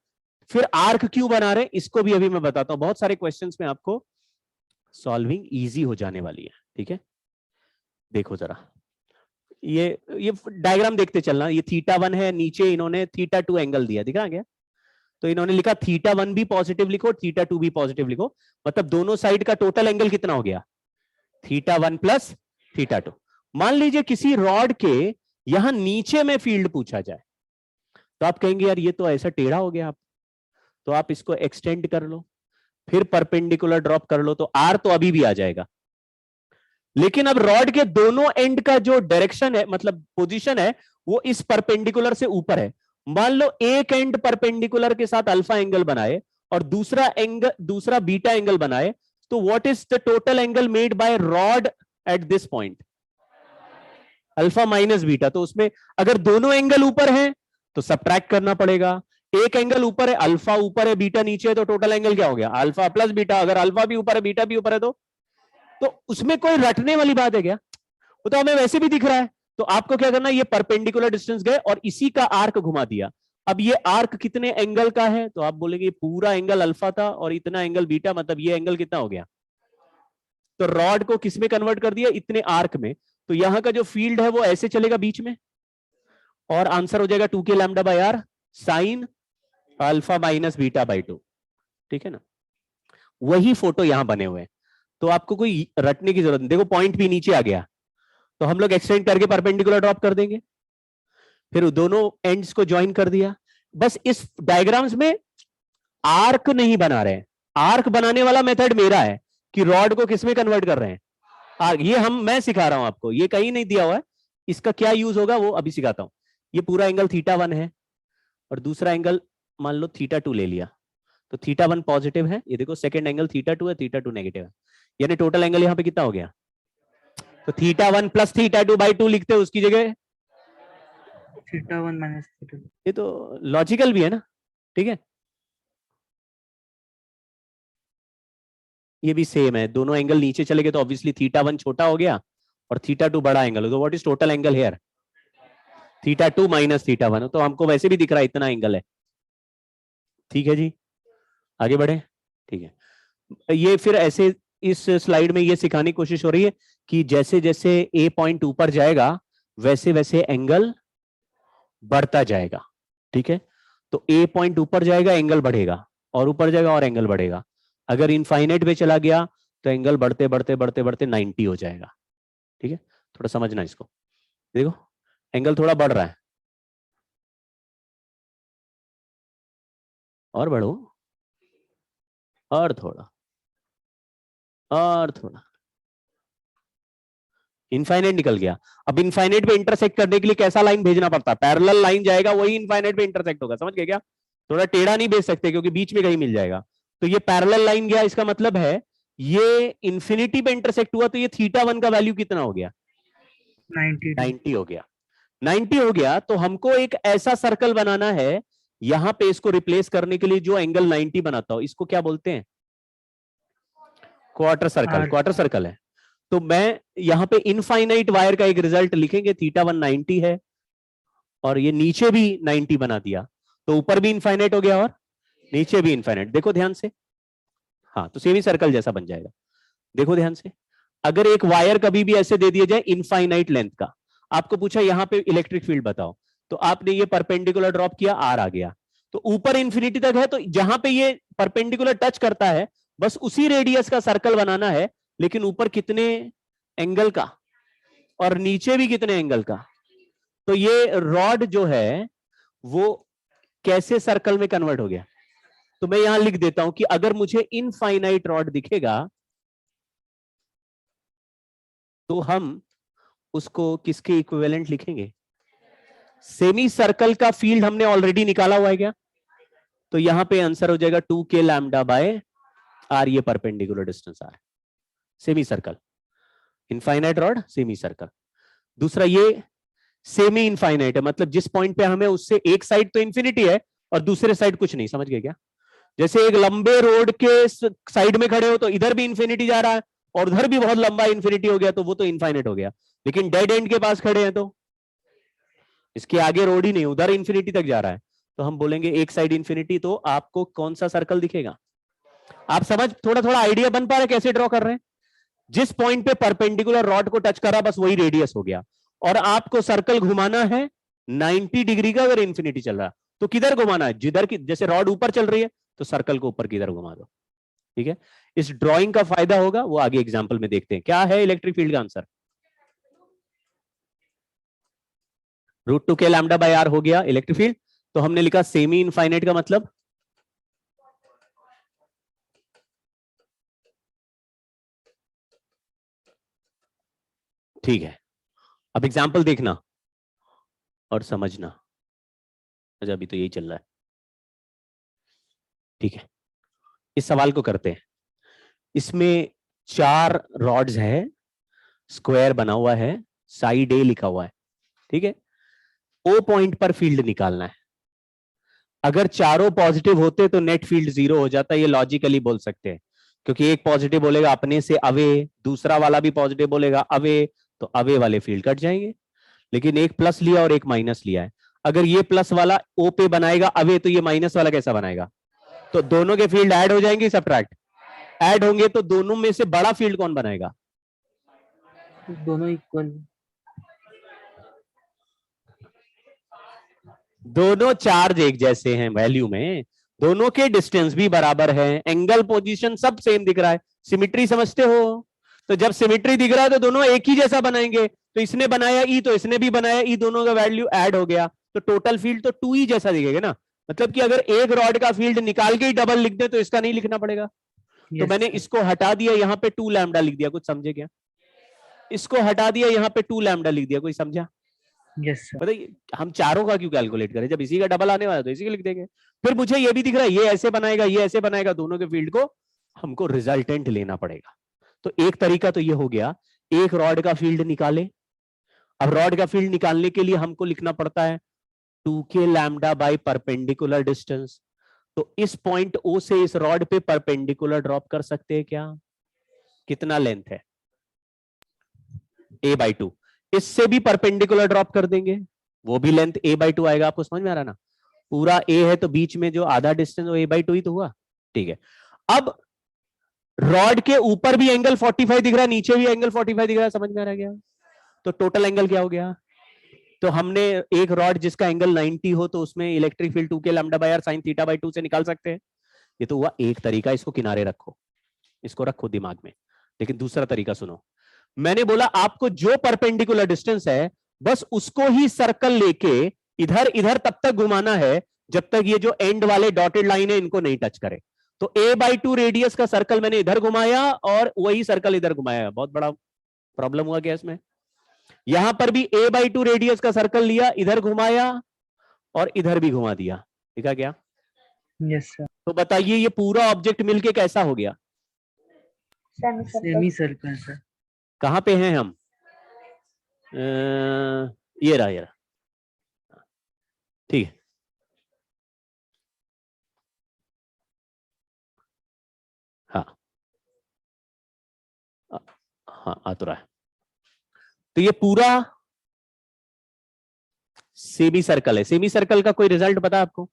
फिर आर्क क्यों बना रहे हैं इसको भी अभी मैं बताता हूं, बहुत सारे क्वेश्चंस में आपको सॉल्विंग इजी हो जाने वाली है, ठीक है? देखो जरा, ये डायग्राम देखते चलना। ये θ1 है, नीचे इन्होंने θ2 एंगल दिया, दिखा गया? तो इन्होंने लिखा θ1 भी पॉजिटिव लिखो, θ2 भी पॉजिटिव लिखो, मतलब दोनों साइड का टोटल एंगल कितना हो गया, θ1 प्लस θ2। मान लीजिए किसी रॉड के यहां नीचे में फील्ड पूछा जाए, तो आप कहेंगे यार ये तो ऐसा टेढ़ा हो गया, आप तो आप इसको एक्सटेंड कर लो, फिर परपेंडिकुलर ड्रॉप कर लो, तो आर तो अभी भी आ जाएगा। लेकिन अब रॉड के दोनों एंड का जो डायरेक्शन है, मतलब पोजीशन है, वो इस परपेंडिकुलर से ऊपर है। मान लो एक एंड परपेंडिकुलर के साथ अल्फा एंगल बनाए और दूसरा बीटा एंगल बनाए, तो what is the total angle made bye rod at this point? Alpha minus beta. तो उसमें अगर दोनों एंगल ऊपर हैं तो सब्ट्रैक्ट करना पड़ेगा। एक एंगल ऊपर है, अल्फा ऊपर है बीटा नीचे है, तो टोटल एंगल क्या हो गया, अल्फा प्लस बीटा। अगर अल्फा भी ऊपर है बीटा भी ऊपर है तो उसमें कोई रटने वाली बात है क्या? वो तो हमें वैसे भी दिख रहा है। तो आपको क्या करना है, ये परपेंडिकुलर डिस्टेंस गए और इसी का आर्क घुमा दिया। अब ये आर्क कितने एंगल का है, तो आप बोलेंगे पूरा एंगल अल्फा था और इतना एंगल बीटा, मतलब ये एंगल कितना हो गया? तो रॉड को किस में कन्वर्ट कर दिया, इतने आर्क में। तो यहां का जो फील्ड है वो ऐसे चलेगा बीच में, और आंसर हो जाएगा 2k lambda by R sine alpha minus beta by 2, ठीक है ना? वही फोटो यहां बने हुए हैं, तो आपको कोई रटने की जरूरत नहीं। देखो पॉइंट भी नीचे आ गया, तो हम लोग एक्सटेंड करके परपेंडिकुलर ड्रॉप कर देंगे, फिर दोनों एंड्स को ज्वाइन कर दिया, बस इस डायग्राम्स में आर्क नहीं बना रहे हैं। आर्क बनाने वाला मेथड मेरा है कि रॉड को किस में कन्वर्ट कर रहे हैं, आर्क। ये मैं सिखा रहा हूं आपको, ये कहीं नहीं दिया हुआ है। इसका क्या यूज होगा वो अभी सिखाता हूं। ये पूरा एंगल θ1 है और दूसरा एंगल मान लो θ2 ले लिया, तो θ1 पॉजिटिव है। ये देखो सेकंड एंगल θ2 है, θ2 नेगेटिव है, यानी टोटल एंगल यहां पे कितना हो गया? तो θ1 प्लस θ2/2 लिखते हैं उसकी जगह। θ1 minus θ2। ये तो लॉजिकल भी है ना, ठीक है। ये भी सेम है, दोनों एंगल नीचे चले गए तो ऑब्वियसली θ1 छोटा हो गया और θ2 बड़ा एंगल हो। तो what is total angle here? θ2 minus θ1। तो हमको वैसे भी दिख रहा है इतना एंगल है, ठीक है जी। आगे बढ़े, ठीक है। ये फिर ऐसे इस स्लाइड में ये सिखाने की कोशिश हो रही है कि जैसे जैसे ए पॉइंट ऊपर जाएगा वैसे वैसे एंगल बढ़ता जाएगा, ठीक है। तो ए पॉइंट ऊपर जाएगा एंगल बढ़ेगा, और ऊपर जाएगा और एंगल बढ़ेगा। अगर इनफाइनाइट पे चला गया तो एंगल बढ़ते बढ़ते बढ़ते बढ़ते 90 हो जाएगा, ठीक है। थोड़ा समझना इसको, देखो एंगल थोड़ा बढ़ रहा है, और बढ़ो, और थोड़ा, और थोड़ा, इनफाइनाइट निकल गया। अब इनफाइनाइट पे इंटरसेक्ट करने के लिए कैसा लाइन भेजना पड़ता है? पैरेलल लाइन जाएगा, वही इनफाइनाइट पे इंटरसेक्ट होगा। समझ गए क्या? थोड़ा टेढ़ा नहीं भेज सकते क्योंकि बीच में कहीं मिल जाएगा। तो ये पैरेलल लाइन गया, इसका मतलब है ये इंफिनिटी पे इंटरसेक्ट हुआ, तो ये θ1 का वैल्यू कितना हो गया? 90 हो गया। 90 हो गया तो हमको एक ऐसा सर्कल बनाना है यहां पे, इसको रिप्लेस करने के लिए जो एंगल 90 बनाता हो। इसको क्या बोलते हैं? Quarter circle. क्वार्टर सर्कल है। तो मैं यहां पे इनफाइनाइट वायर का एक रिजल्ट लिखेंगे, θ1 90 है और ये नीचे भी 90 बना दिया, तो ऊपर भी इनफाइनाइट हो गया और नीचे भी इनफाइनाइट। देखो ध्यान से, हाँ, तो सेमी सर्कल जैसा बन जाएगा। देखो ध्यान से, अगर एक वायर कभी भी ऐसे दे दिया जाए इनफाइनाइट लेंथ का, आपको पूछा यहां पे इलेक्ट्रिक फील्ड बताओ, तो आपने ये परपेंडिकुलर ड्रॉप किया, आर आ गया, तो ऊपर इंफिनिटी तक है, तो जहां पे ये परपेंडिकुलर टच करता है बस उसी रेडियस का सर्कल बनाना है, लेकिन ऊपर कितने एंगल का और नीचे भी कितने एंगल का। तो ये रॉड जो है वो कैसे सर्कल में कन्वर्ट हो गया? तो मैं यहां लिख देता हूं कि अगर मुझे इनफाइनाइट रॉड दिखेगा तो हम उसको किसके इक्विवेलेंट लिखेंगे? सेमी सर्कल का फील्ड हमने ऑलरेडी निकाला हुआ है क्या? तो यहां पे आंसर हो जाएगा 2k लैम्डा बाय आर, ये परपेंडिकुलर डिस्टेंस आ है। Semi circle, infinite rod, semi circle. दूसरा ये सेमी इनफाइनाइट है, मतलब जिस पॉइंट पे हमें उससे एक साइड तो इंफिनिटी है और दूसरे साइड कुछ नहीं। समझ गए क्या? जैसे एक लंबे रोड के साइड में खड़े हो तो इधर भी इंफिनिटी जा रहा है और उधर भी बहुत लंबा इंफिनिटी हो गया, तो वो तो इनफाइनाइट हो गया। लेकिन डेड एंड के पास खड़े हैं तो इसके आगे रोड ही नहीं, उधर इंफिनिटी तक जा रहा है, तो हम बोलेंगे एक साइड इंफिनिटी। तो आपको कौन सा सर्कल दिखेगा? आप समझ, थोड़ा थोड़ा आइडिया बन पा रहा है कैसे ड्रॉ कर रहे हैं? जिस पॉइंट पे परपेंडिकुलर रॉड को टच करा बस वही रेडियस हो गया, और आपको सर्कल घुमाना है 90 डिग्री का। अगर इंफिनिटी चल रहा तो किधर घुमाना है? जिधर की, जैसे रॉड ऊपर चल रही है तो सर्कल को ऊपर किधर घुमा दो, ठीक है। इस ड्राइंग का फायदा होगा वो आगे एग्जांपल में देखते हैं। क्या है इलेक्ट्रिक फील्ड का answer? √2k lambda by R हो गया इलेक्ट्रिक फील्ड। तो हमने लिखा सेमी इनफाइनाइट का मतलब ठीक है। अब एग्जाम्पल देखना और समझना। अच्छा, अभी तो यही चल रहा है, ठीक है। इस सवाल को करते हैं। इसमें 4 रॉड्स है, स्क्वायर बना हुआ है, साइड ए लिखा हुआ है, ठीक है। ओ पॉइंट पर फील्ड निकालना है। अगर चारों पॉजिटिव होते तो नेट फील्ड 0 हो जाता, ये लॉजिकली बोल सकते हैं, क्योंकि एक पॉजिटिव बोलेगा अपने से अवे, दूसरा वाला भी पॉजिटिव बोलेगा अवे, तो अवे वाले फील्ड कट जाएंगे। लेकिन एक प्लस लिया और एक माइनस लिया है, अगर ये प्लस वाला ओ पे बनाएगा अवे, तो ये माइनस वाला कैसा बनाएगा? तो दोनों के फील्ड ऐड हो जाएंगे, सब्ट्रैक्ट ऐड होंगे, तो दोनों में से बड़ा फील्ड कौन बनाएगा? दोनों इक्वल, दोनों चार्ज एक जैसे हैं वैल्यू में, दोनों के डिस्टेंस भी बराबर है, एंगल पोजीशन सब सेम दिख रहा है। सिमिट्री समझते हो? तो जब सिमिट्री दिख रहा है तो दोनों एक ही जैसा बनाएंगे। तो इसने बनाया ई तो इसने भी बनाया ई, दोनों का वैल्यू ऐड हो गया, तो टोटल फील्ड तो 2 ही जैसा दिखेगा ना। मतलब कि अगर एक रॉड का फील्ड निकाल के ही डबल लिख दे तो इसका नहीं लिखना पड़ेगा। तो Yes, मैंने sir. इसको हटा दिया, यहाँ पे 2 लैम्डा लिख दिया, कुछ समझे क्या? इसको हटा दिया, यहाँ पे 2 लैम्डा लिख दिया, कोई समझा? Yes, sir. बताइए, हम चारों का क्यों कैलकुलेट करें? जब इसी का डबल आने वाला है तो इसी का लिख देंगे। फिर मुझे ये भी दिख रहा है, ये ऐसे बनाएगा, ये ऐसे बनाएगा, दोनों के फील्ड को हमको रिजल्टेंट लेना पड़ेगा। तो एक तरीका तो ये हो गया, एक रॉड का फील्ड निकाले। अब रॉड का फील्ड निकालने के लिए हमको लिखना पड़ता है 2k lambda by perpendicular distance. तो इस पॉइंट O से इस रॉड पे परपेंडिकुलर ड्रॉप कर सकते हैं क्या? कितना लेंथ है? a/2। इससे भी परपेंडिकुलर ड्रॉप कर देंगे, वो भी लेंथ a/2 आएगा। आपको समझ में आ रहा ना? पूरा a है तो बीच में जो आधा डिस्टेंस वो a/2 ही तो हुआ। ठीक है, अब रॉड के ऊपर भी एंगल 45 दिख रहा है, नीचे भी एंगल 45 दिख रहा है। समझ में आ रहा है क्या? तो टोटल एंगल क्या हो गया? तो हमने एक रॉड जिसका एंगल 90 हो तो उसमें electric field 2k lambda bye r sin θ/2 से निकाल सकते हैं। ये तो हुआ एक तरीका, इसको किनारे रखो, इसको रखो दिमाग में। लेकिन दूसरा तरीका सुनो, मैंने बोला आपको जो परपेंडिकुलर डिस्टेंस है बस उसको ही सर्कल लेके इधर इधर तब तक घुमाना है जब तक ये जो एंड वाले डॉटेड लाइन है इनको नहीं टच करे। तो a/2 रेडियस का सर्कल मैंने इधर घुमाया और वही सर्कल इधर घुमाया। बहुत बड़ा प्रॉब्लम हुआ क्या इसमें? यहां पर भी a/2 रेडियस का सर्कल लिया, इधर घुमाया और इधर भी घुमा दिया। ठीक है क्या? Yes, sir. तो बताइए ये पूरा ऑब्जेक्ट मिलके कैसा हो गया? Semicircle, sir. कहां पे हैं हम? ये रहा, ये रहा। ठीक है, हाँ हाँ आ तो रहा है। तो ये पूरा सेमी सर्कल है। सेमी सर्कल का कोई रिजल्ट पता आपको?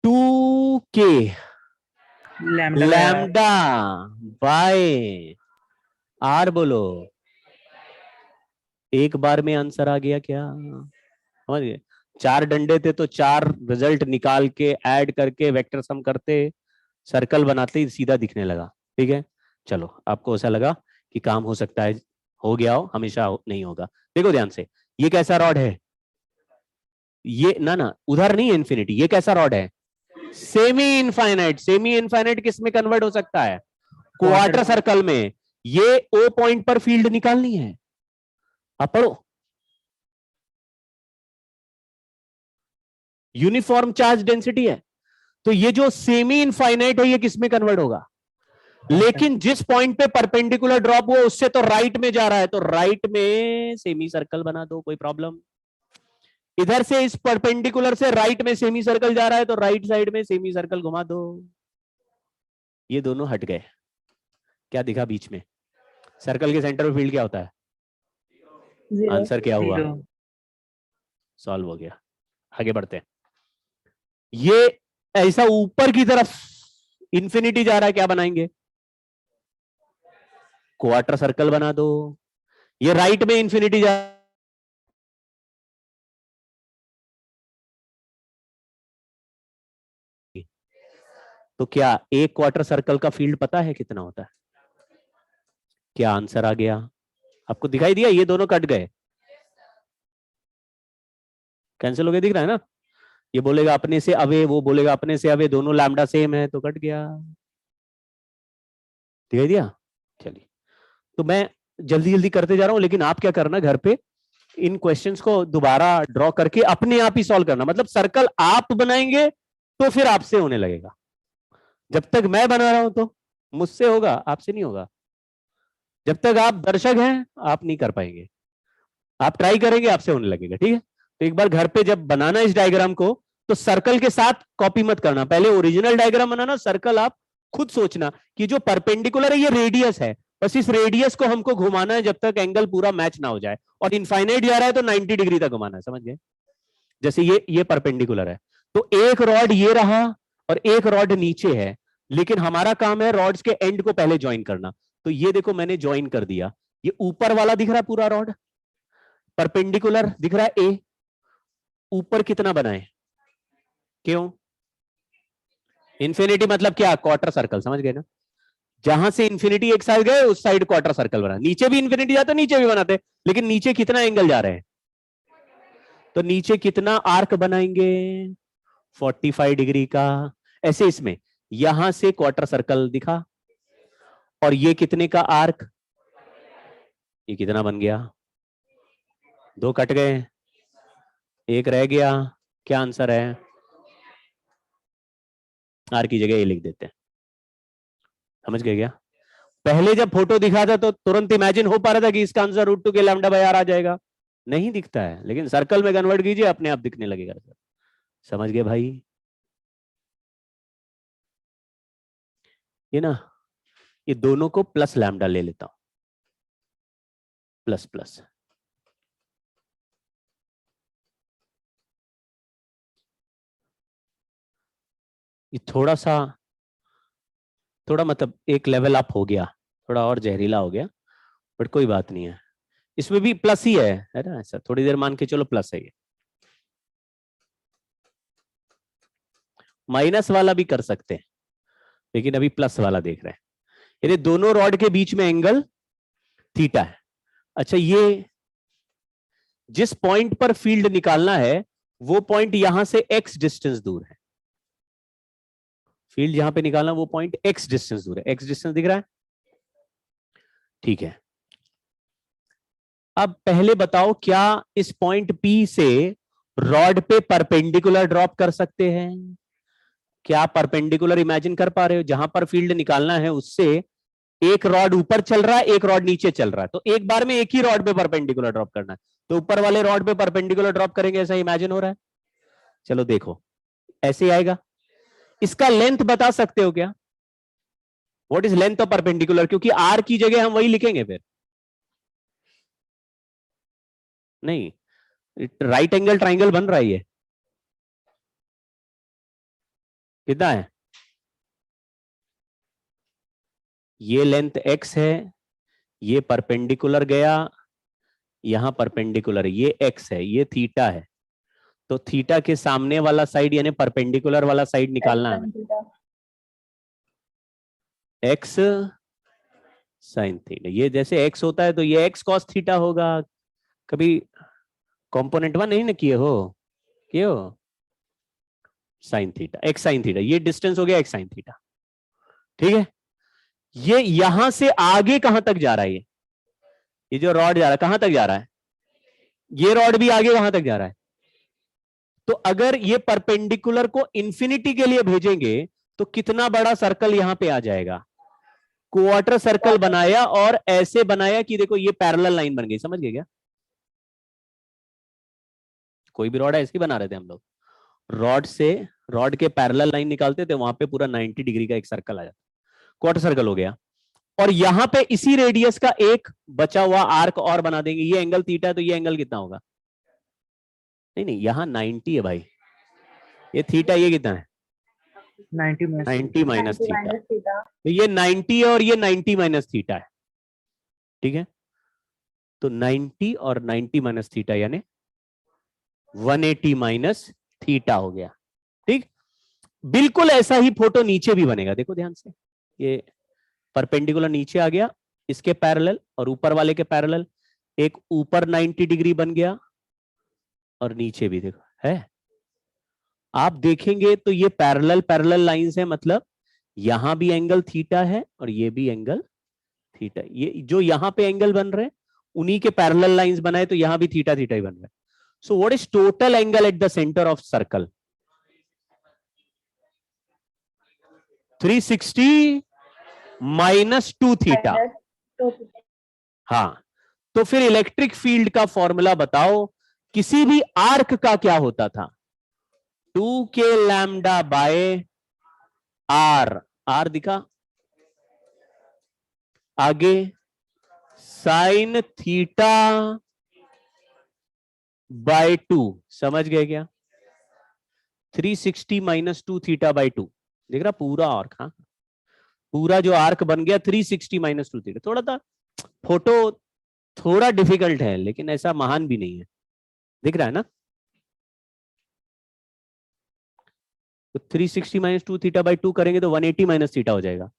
2k Lambda by R. Lambda by r। बोलो, एक बार में आंसर आ गया क्या? समझ गए? 4 डंडे थे तो 4 रिजल्ट निकाल के ऐड करके वेक्टर सम करते, सर्कल बनाते ही सीधा दिखने लगा। ठीक है, चलो आपको ऐसा लगा कि काम हो सकता है, हो गया हो, हमेशा नहीं होगा। देखो ध्यान से, ये कैसा रॉड है? ये ना उधर नहीं है इन्फिनिटी, ये कैसा रॉड है? Semi infinite. सेमी इनफाइनाइट किस में कन्वर्ट हो सकता है? क्वार्टर सर्कल में। ये O पॉइंट पर फील्ड निकालनी है, आप पढ़ो। यूनिफॉर्म चार्ज डेंसिटी है, तो ये जो सेमी इनफाइनाइट है ये किस में कन्वर्ट होगा? लेकिन जिस पॉइंट पे परपेंडिकुलर ड्रॉप हुआ उससे तो राइट में जा रहा है, तो राइट में सेमी सर्कल बना दो, कोई प्रॉब्लम। इधर से इस परपेंडिकुलर से राइट में सेमी सर्कल जा रहा है तो राइट साइड में सेमी सर्कल घुमा दो। ये दोनों हट गए, क्या दिखा बीच में? सर्कल के सेंटर में फील्ड क्या होता है? आंसर क्या हुआ? Zero. सॉल्व हो गया। आगे बढ़ते हैं। ये ऐसा ऊपर की तरफ इंफिनिटी जा रहा है, क्या बनाएंगे? क्वार्टर सर्कल बना दो। ये राइट में इंफिनिटी जा, तो क्या एक क्वार्टर सर्कल का फील्ड पता है कितना होता है? क्या आंसर आ गया? आपको दिखाई दिया? ये दोनों कट गए, कैंसिल हो गए, दिख रहा है ना? ये बोलेगा अपने से अवे, वो बोलेगा अपने से अवे, दोनों लैम्डा सेम है तो कट गया। दिखाई दिया? चलिए, तो मैं जल्दी जल्दी करते जा रहा हूं, लेकिन आप क्या करना घर पे, इन क्वेश्चंस को दोबारा ड्रॉ करके अपने आप ही सॉल्व करना। मतलब सर्कल आप बनाएंगे तो फिर आपसे होने लगेगा। जब तक मैं बना रहा हूं तो मुझसे होगा, आपसे नहीं होगा। जब तक आप दर्शक हैं आप नहीं कर पाएंगे, आप ट्राई करेंगे आपसे होने लगेगा। ठीक है, तो एक बार घर पे जब बनाना इस डायग्राम को तो सर्कल के साथ कॉपी मत करना, पहले ओरिजिनल डायग्राम बनाना, सर्कल आप खुद सोचना कि जो परपेंडिकुलर है ये रेडियस है, बस इस रेडियस को हमको घुमाना है जब तक एंगल पूरा मैच ना हो जाए, और इनफाइनाइट जा रहा है तो 90 डिग्री तक घुमाना है। समझ गए? जैसे ये परपेंडिकुलर है तो एक रॉड ये रहा और एक रॉड नीचे है, लेकिन हमारा काम है रॉड्स के एंड को पहले ज्वाइन करना। तो ये देखो मैंने ज्वाइन कर दिया, ये ऊपर वाला दिख रहा है पूरा रॉड, परपेंडिकुलर दिख रहा है ए, ऊपर कितना बनाए? क्यों? इंफिनिटी मतलब क्या? Quarter circle. समझ गए ना? जहां से इंफिनिटी एक साइड गए उस साइड क्वार्टर सर्कल बना। नीचे भी इंफिनिटी जाते नीचे भी बनाते, लेकिन नीचे कितना एंगल जा रहे हैं? तो नीचे कितना आर्क बनाएंगे? 45 डिग्री का। ऐसे इसमें यहां से क्वार्टर सर्कल दिखा, और ये कितने का आर्क? ये कितना बन गया? 2 कट गए, 1 रह गया। क्या आंसर है? आर की जगह ये लिख देते हैं। समझ गए क्या? पहले जब फोटो दिखा था तो तुरंत इमेजिन हो पा रहा था कि इसका आंसर √2 के लैम्डा बाय आर आ जाएगा। नहीं दिखता है, लेकिन सर्कल में कन्वर्ट कीजिए, अपने आप दिखने लगेगा। समझ गए भाई? ये ना, ये दोनों को प्लस लैम्डा ले लेता हूं, प्लस प्लस। ये थोड़ा मतलब एक लेवल अप हो गया, थोड़ा और जहरीला हो गया, बट कोई बात नहीं है। इसमें भी प्लस ही है ना? ऐसा थोड़ी देर मान के चलो प्लस है। ये माइनस वाला भी कर सकते हैं, लेकिन अभी प्लस वाला देख रहे हैं। यानी दोनों रॉड के बीच में एंगल थीटा है। अच्छा, ये जिस पॉइंट पर फील्ड निकालना है वो पॉइंट यहां से x डिस्टेंस दूर है। फील्ड जहां पे निकालना वो पॉइंट x डिस्टेंस दूर है। x डिस्टेंस दिख रहा है? ठीक है। अब पहले बताओ, क्या इस पॉइंट P से रॉड पे परपेंडिकुलर ड्रॉप कर सकते हैं? क्या परपेंडिकुलर इमेजिन कर पा रहे हो? जहां पर फील्ड निकालना है उससे एक रॉड ऊपर चल रहा है, एक रॉड नीचे चल रहा है, तो एक बार में एक ही रॉड पे परपेंडिकुलर ड्रॉप करना है, तो ऊपर वाले रॉड पे परपेंडिकुलर ड्रॉप करेंगे। ऐसा इमेजिन हो रहा है? चलो देखो, ऐसे आएगा। इसका लेंथ बता सकते हो क्या? What is length of perpendicular? क्योंकि आर की जगह हम वही लिखेंगे फिर। नहीं, राइट एंगल ट्राइंगल बन रहा है। ये कितना है? ये लेंथ x है, ये परपेंडिकुलर गया, यहां परपेंडिकुलर, ये x है, ये थीटा है। तो थीटा के सामने वाला साइड यानी परपेंडिकुलर वाला साइड निकालना है। x sine theta. ये जैसे x होता है तो ये x cos थीटा होगा। कभी कंपोनेंट 1 नहीं ना किए हो? किए हो? Sine theta, x sine theta, ये डिस्टेंस हो गया x साइन थीटा। ठीक है। ये यहां से आगे कहां तक जा रहा है? ये जो रॉड जा रहा है कहां तक जा रहा है? ये रॉड भी आगे कहां तक जा रहा है? तो अगर ये परपेंडिकुलर को इंफिनिटी के लिए भेजेंगे तो कितना बड़ा सर्कल यहां पे आ जाएगा? क्वार्टर सर्कल बनाया, और ऐसे बनाया कि देखो ये पैरेलल लाइन बन गई। समझ गए क्या? कोई भी रॉड ऐसे ही बना रहे थे हम लोग। रॉड के पैरेलल लाइन निकालते थे, वहां पे पूरा 90 डिग्री का एक सर्कल आ जाता, क्वार्टर सर्कल हो गया। और यहां पे इसी रेडियस का एक बचा हुआ आर्क और बना देंगे। ये एंगल थीटा है, तो ये एंगल कितना होगा? नहीं नहीं, यहां 90 है भाई, ये थीटा, ये कितना है? 90 माइनस थीटा। तो ये 90 है और ये 90 माइनस थीटा है। ठीक है, तो 90 और 90 माइनस थीटा यानी 180 माइनस थीटा हो गया। ठीक, बिल्कुल ऐसा ही फोटो नीचे भी बनेगा। देखो ध्यान से, ये परपेंडिकुलर नीचे आ गया इसके पैरेलल, और ऊपर वाले के पैरेलल। एक ऊपर 90 डिग्री बन गया और नीचे भी देखो है। आप देखेंगे तो ये पैरेलल लाइंस है, मतलब यहां भी एंगल थीटा है और ये भी एंगल थीटा। ये जो यहां पे एंगल बन रहे हैं उन्हीं के पैरेलल लाइंस बनाए, तो यहां भी थीटा थीटा ही बन रहा है। So what is total angle at the centre of circle? 360 minus 2 theta. हाँ, तो फिर इलेक्ट्रिक फील्ड का फॉर्मूला बताओ। किसी भी आर्क का क्या होता था? 2k lambda by are. Are दिखा आगे, साइन थीटा बाय 2। समझ गए क्या? 360 माइनस 2 थीटा बाय 2। देख रहा पूरा आर्क? हाँ, पूरा जो आर्क बन गया 360 माइनस 2 थीटा। थोड़ा सा फोटो थोड़ा डिफिकल्ट है, लेकिन ऐसा महान भी नहीं है। दिख रहा है ना? तो 360 माइनस 2 थीटा बाई 2 करेंगे तो 180 माइनस थीटा हो जाएगा,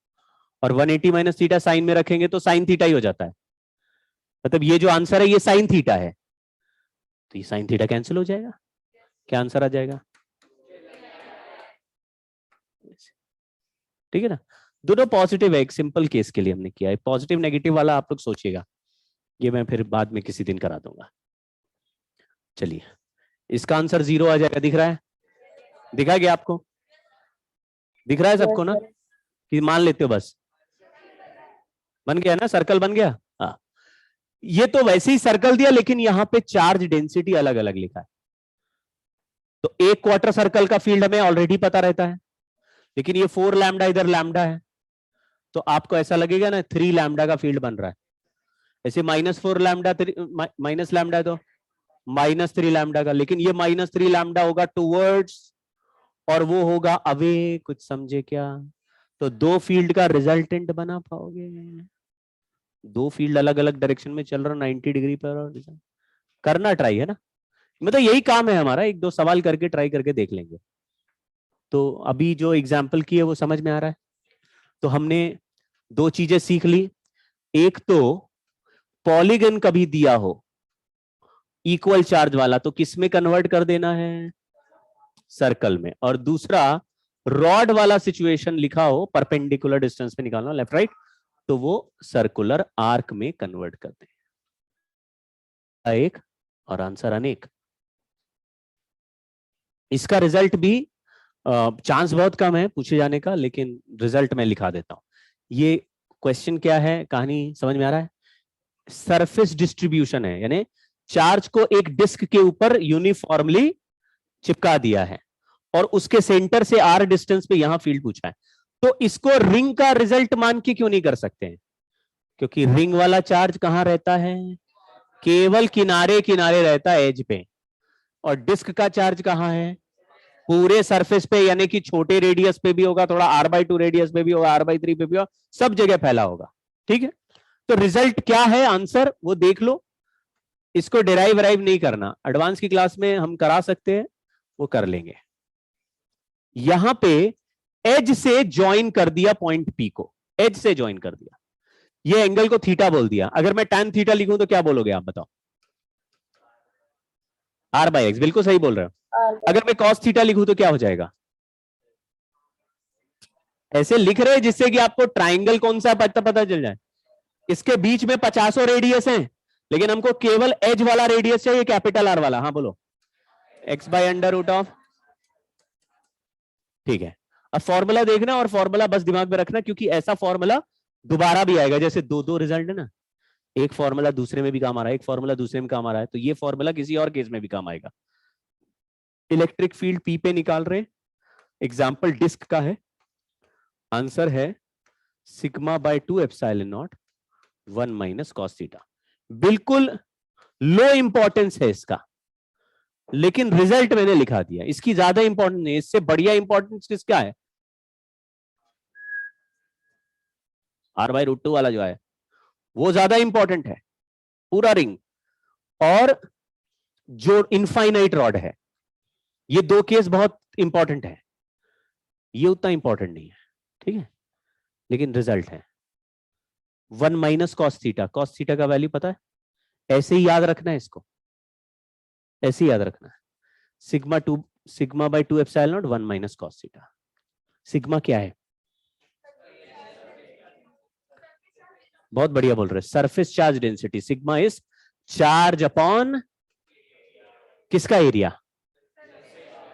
और 180 माइनस थीटा साइन में रखेंगे तो साइन थीटा ही हो जाता है। मतलब ये जो आंसर है ये साइन थीटा है। तो ये साइन थीटा कैंसिल हो जाएगा, क्या आंसर आ जाएगा? ठीक है ना, दोनों पॉजिटिव है, एक सिंपल केस के लिए हमने किया है। पॉजिटिव नेगेटिव वाला आप लोग सोचिएगा, ये मैं फिर बाद में किसी दिन करा दूंगा। चलिए, इसका आंसर 0 आ जाएगा, दिख रहा है? दिखा गया आपको? दिख रहा है सबको ना, कि मान लेते हो बस? बन गया ना, सर्कल बन गया। हाँ, ये तो वैसे ही सर्कल दिया, लेकिन यहां पे चार्ज डेंसिटी अलग अलग लिखा है। तो एक क्वार्टर सर्कल का फील्ड हमें ऑलरेडी पता रहता है, लेकिन ये 4 लैम्डा इधर लैम्डा है, तो आपको ऐसा लगेगा ना 3 लैम्डा का फील्ड बन रहा है। ऐसे -4 लैम्डा, माइनस लैम्डा है तो -3 लैम्डा का, लेकिन ये -3 लैम्डा होगा टूवर्ड्स और वो होगा अवे। कुछ समझे क्या? तो दो फील्ड का रिजल्टेंट बना पाओगे? दो फील्ड अलग अलग डायरेक्शन में चल रहा 90 डिग्री पर, और करना ट्राई है ना, मतलब यही काम है हमारा, एक दो सवाल करके ट्राई करके देख लेंगे। तो अभी जो एग्जाम्पल की है वो समझ में आ रहा है? तो हमने दो चीजें सीख ली, एक तो पॉलीगन कभी दिया हो इक्वल चार्ज वाला तो किस में कन्वर्ट कर देना है? सर्कल में। और दूसरा, रॉड वाला सिचुएशन लिखा हो, परपेंडिकुलर डिस्टेंस पे निकालना लेफ्ट राइट, तो वो सर्कुलर आर्क में कन्वर्ट कर दे। एक और आंसर अनेक। इसका रिजल्ट भी चांस बहुत कम है पूछे जाने का, लेकिन रिजल्ट मैं लिखा देता हूं। ये क्वेश्चन क्या है, कहानी समझ में आ रहा है? सरफेस डिस्ट्रीब्यूशन है, यानी चार्ज को एक डिस्क के ऊपर यूनिफॉर्मली चिपका दिया है और उसके सेंटर से आर डिस्टेंस पे यहां फील्ड पूछा है। तो इसको रिंग का रिजल्ट मान के क्यों नहीं कर सकते हैं? क्योंकि रिंग वाला चार्ज कहां रहता है? केवल किनारे किनारे रहता है, एज पे। और डिस्क का चार्ज कहां है? पूरे सरफेस पे, यानी कि छोटे रेडियस पे भी होगा, थोड़ा r/2 रेडियस पे भी होगा, r/3 पे भी होगा, सब जगह फैला होगा। ठीक है, तो रिजल्ट क्या है, आंसर वो देख लो। इसको डिराइव वराइव नहीं करना, एडवांस की क्लास में हम करा सकते हैं, वो कर लेंगे। यहां पे एज से ज्वाइन कर दिया पॉइंट पी को, एज से ज्वाइन कर दिया, ये एंगल को थीटा बोल दिया। अगर मैं tan थीटा लिखूं तो क्या बोलोगे आप बताओ? r/x, बिल्कुल सही बोल रहे हो। अगर मैं cos थीटा लिखूं तो क्या हो जाएगा? ऐसे लिख रहे हैं जिससे कि आपको ट्राइंगल कौन सा पता चल जाए। इसके बीच में 50 रेडियस है, लेकिन हमको केवल एज वाला रेडियस चाहिए, कैपिटल आर वाला। हाँ बोलो, x/√। ठीक है, अब फॉर्मूला देखना और फॉर्मूला बस दिमाग में रखना, क्योंकि ऐसा फॉर्मूला दोबारा भी आएगा। जैसे दो दो रिजल्ट है ना, एक फॉर्मूला दूसरे में भी काम आ रहा है, एक फॉर्मूला दूसरे में काम आ रहा है, तो ये फॉर्मूला किसी और केस में भी काम आएगा। इलेक्ट्रिक फील्ड पी पे निकाल रहे, एग्जाम्पल डिस्क का है, आंसर है σ/2 एप्सिलॉन नॉट 1 - cos थीटा। बिल्कुल लो इंपॉर्टेंस है इसका, लेकिन रिजल्ट मैंने लिखा दिया। इसकी ज्यादा इंपॉर्टेंस नहीं, इससे बढ़िया इंपॉर्टेंस किसका है? r/√2 वाला जो है वो ज्यादा इंपॉर्टेंट है, पूरा रिंग। और जो इनफाइनाइट रॉड है, ये दो केस बहुत इंपॉर्टेंट है, ये उतना इंपॉर्टेंट नहीं है। ठीक है, लेकिन रिजल्ट है 1 - cos थीटा। cos थीटा का वैल्यू पता है? ऐसे ही याद रखना है इसको, ऐसे ही याद रखना है, σ/2 epsilon naught 1 - cos theta. Sigma क्या है? बहुत बढ़िया बोल रहे, surface charge density. Sigma is charge upon किसका एरिया?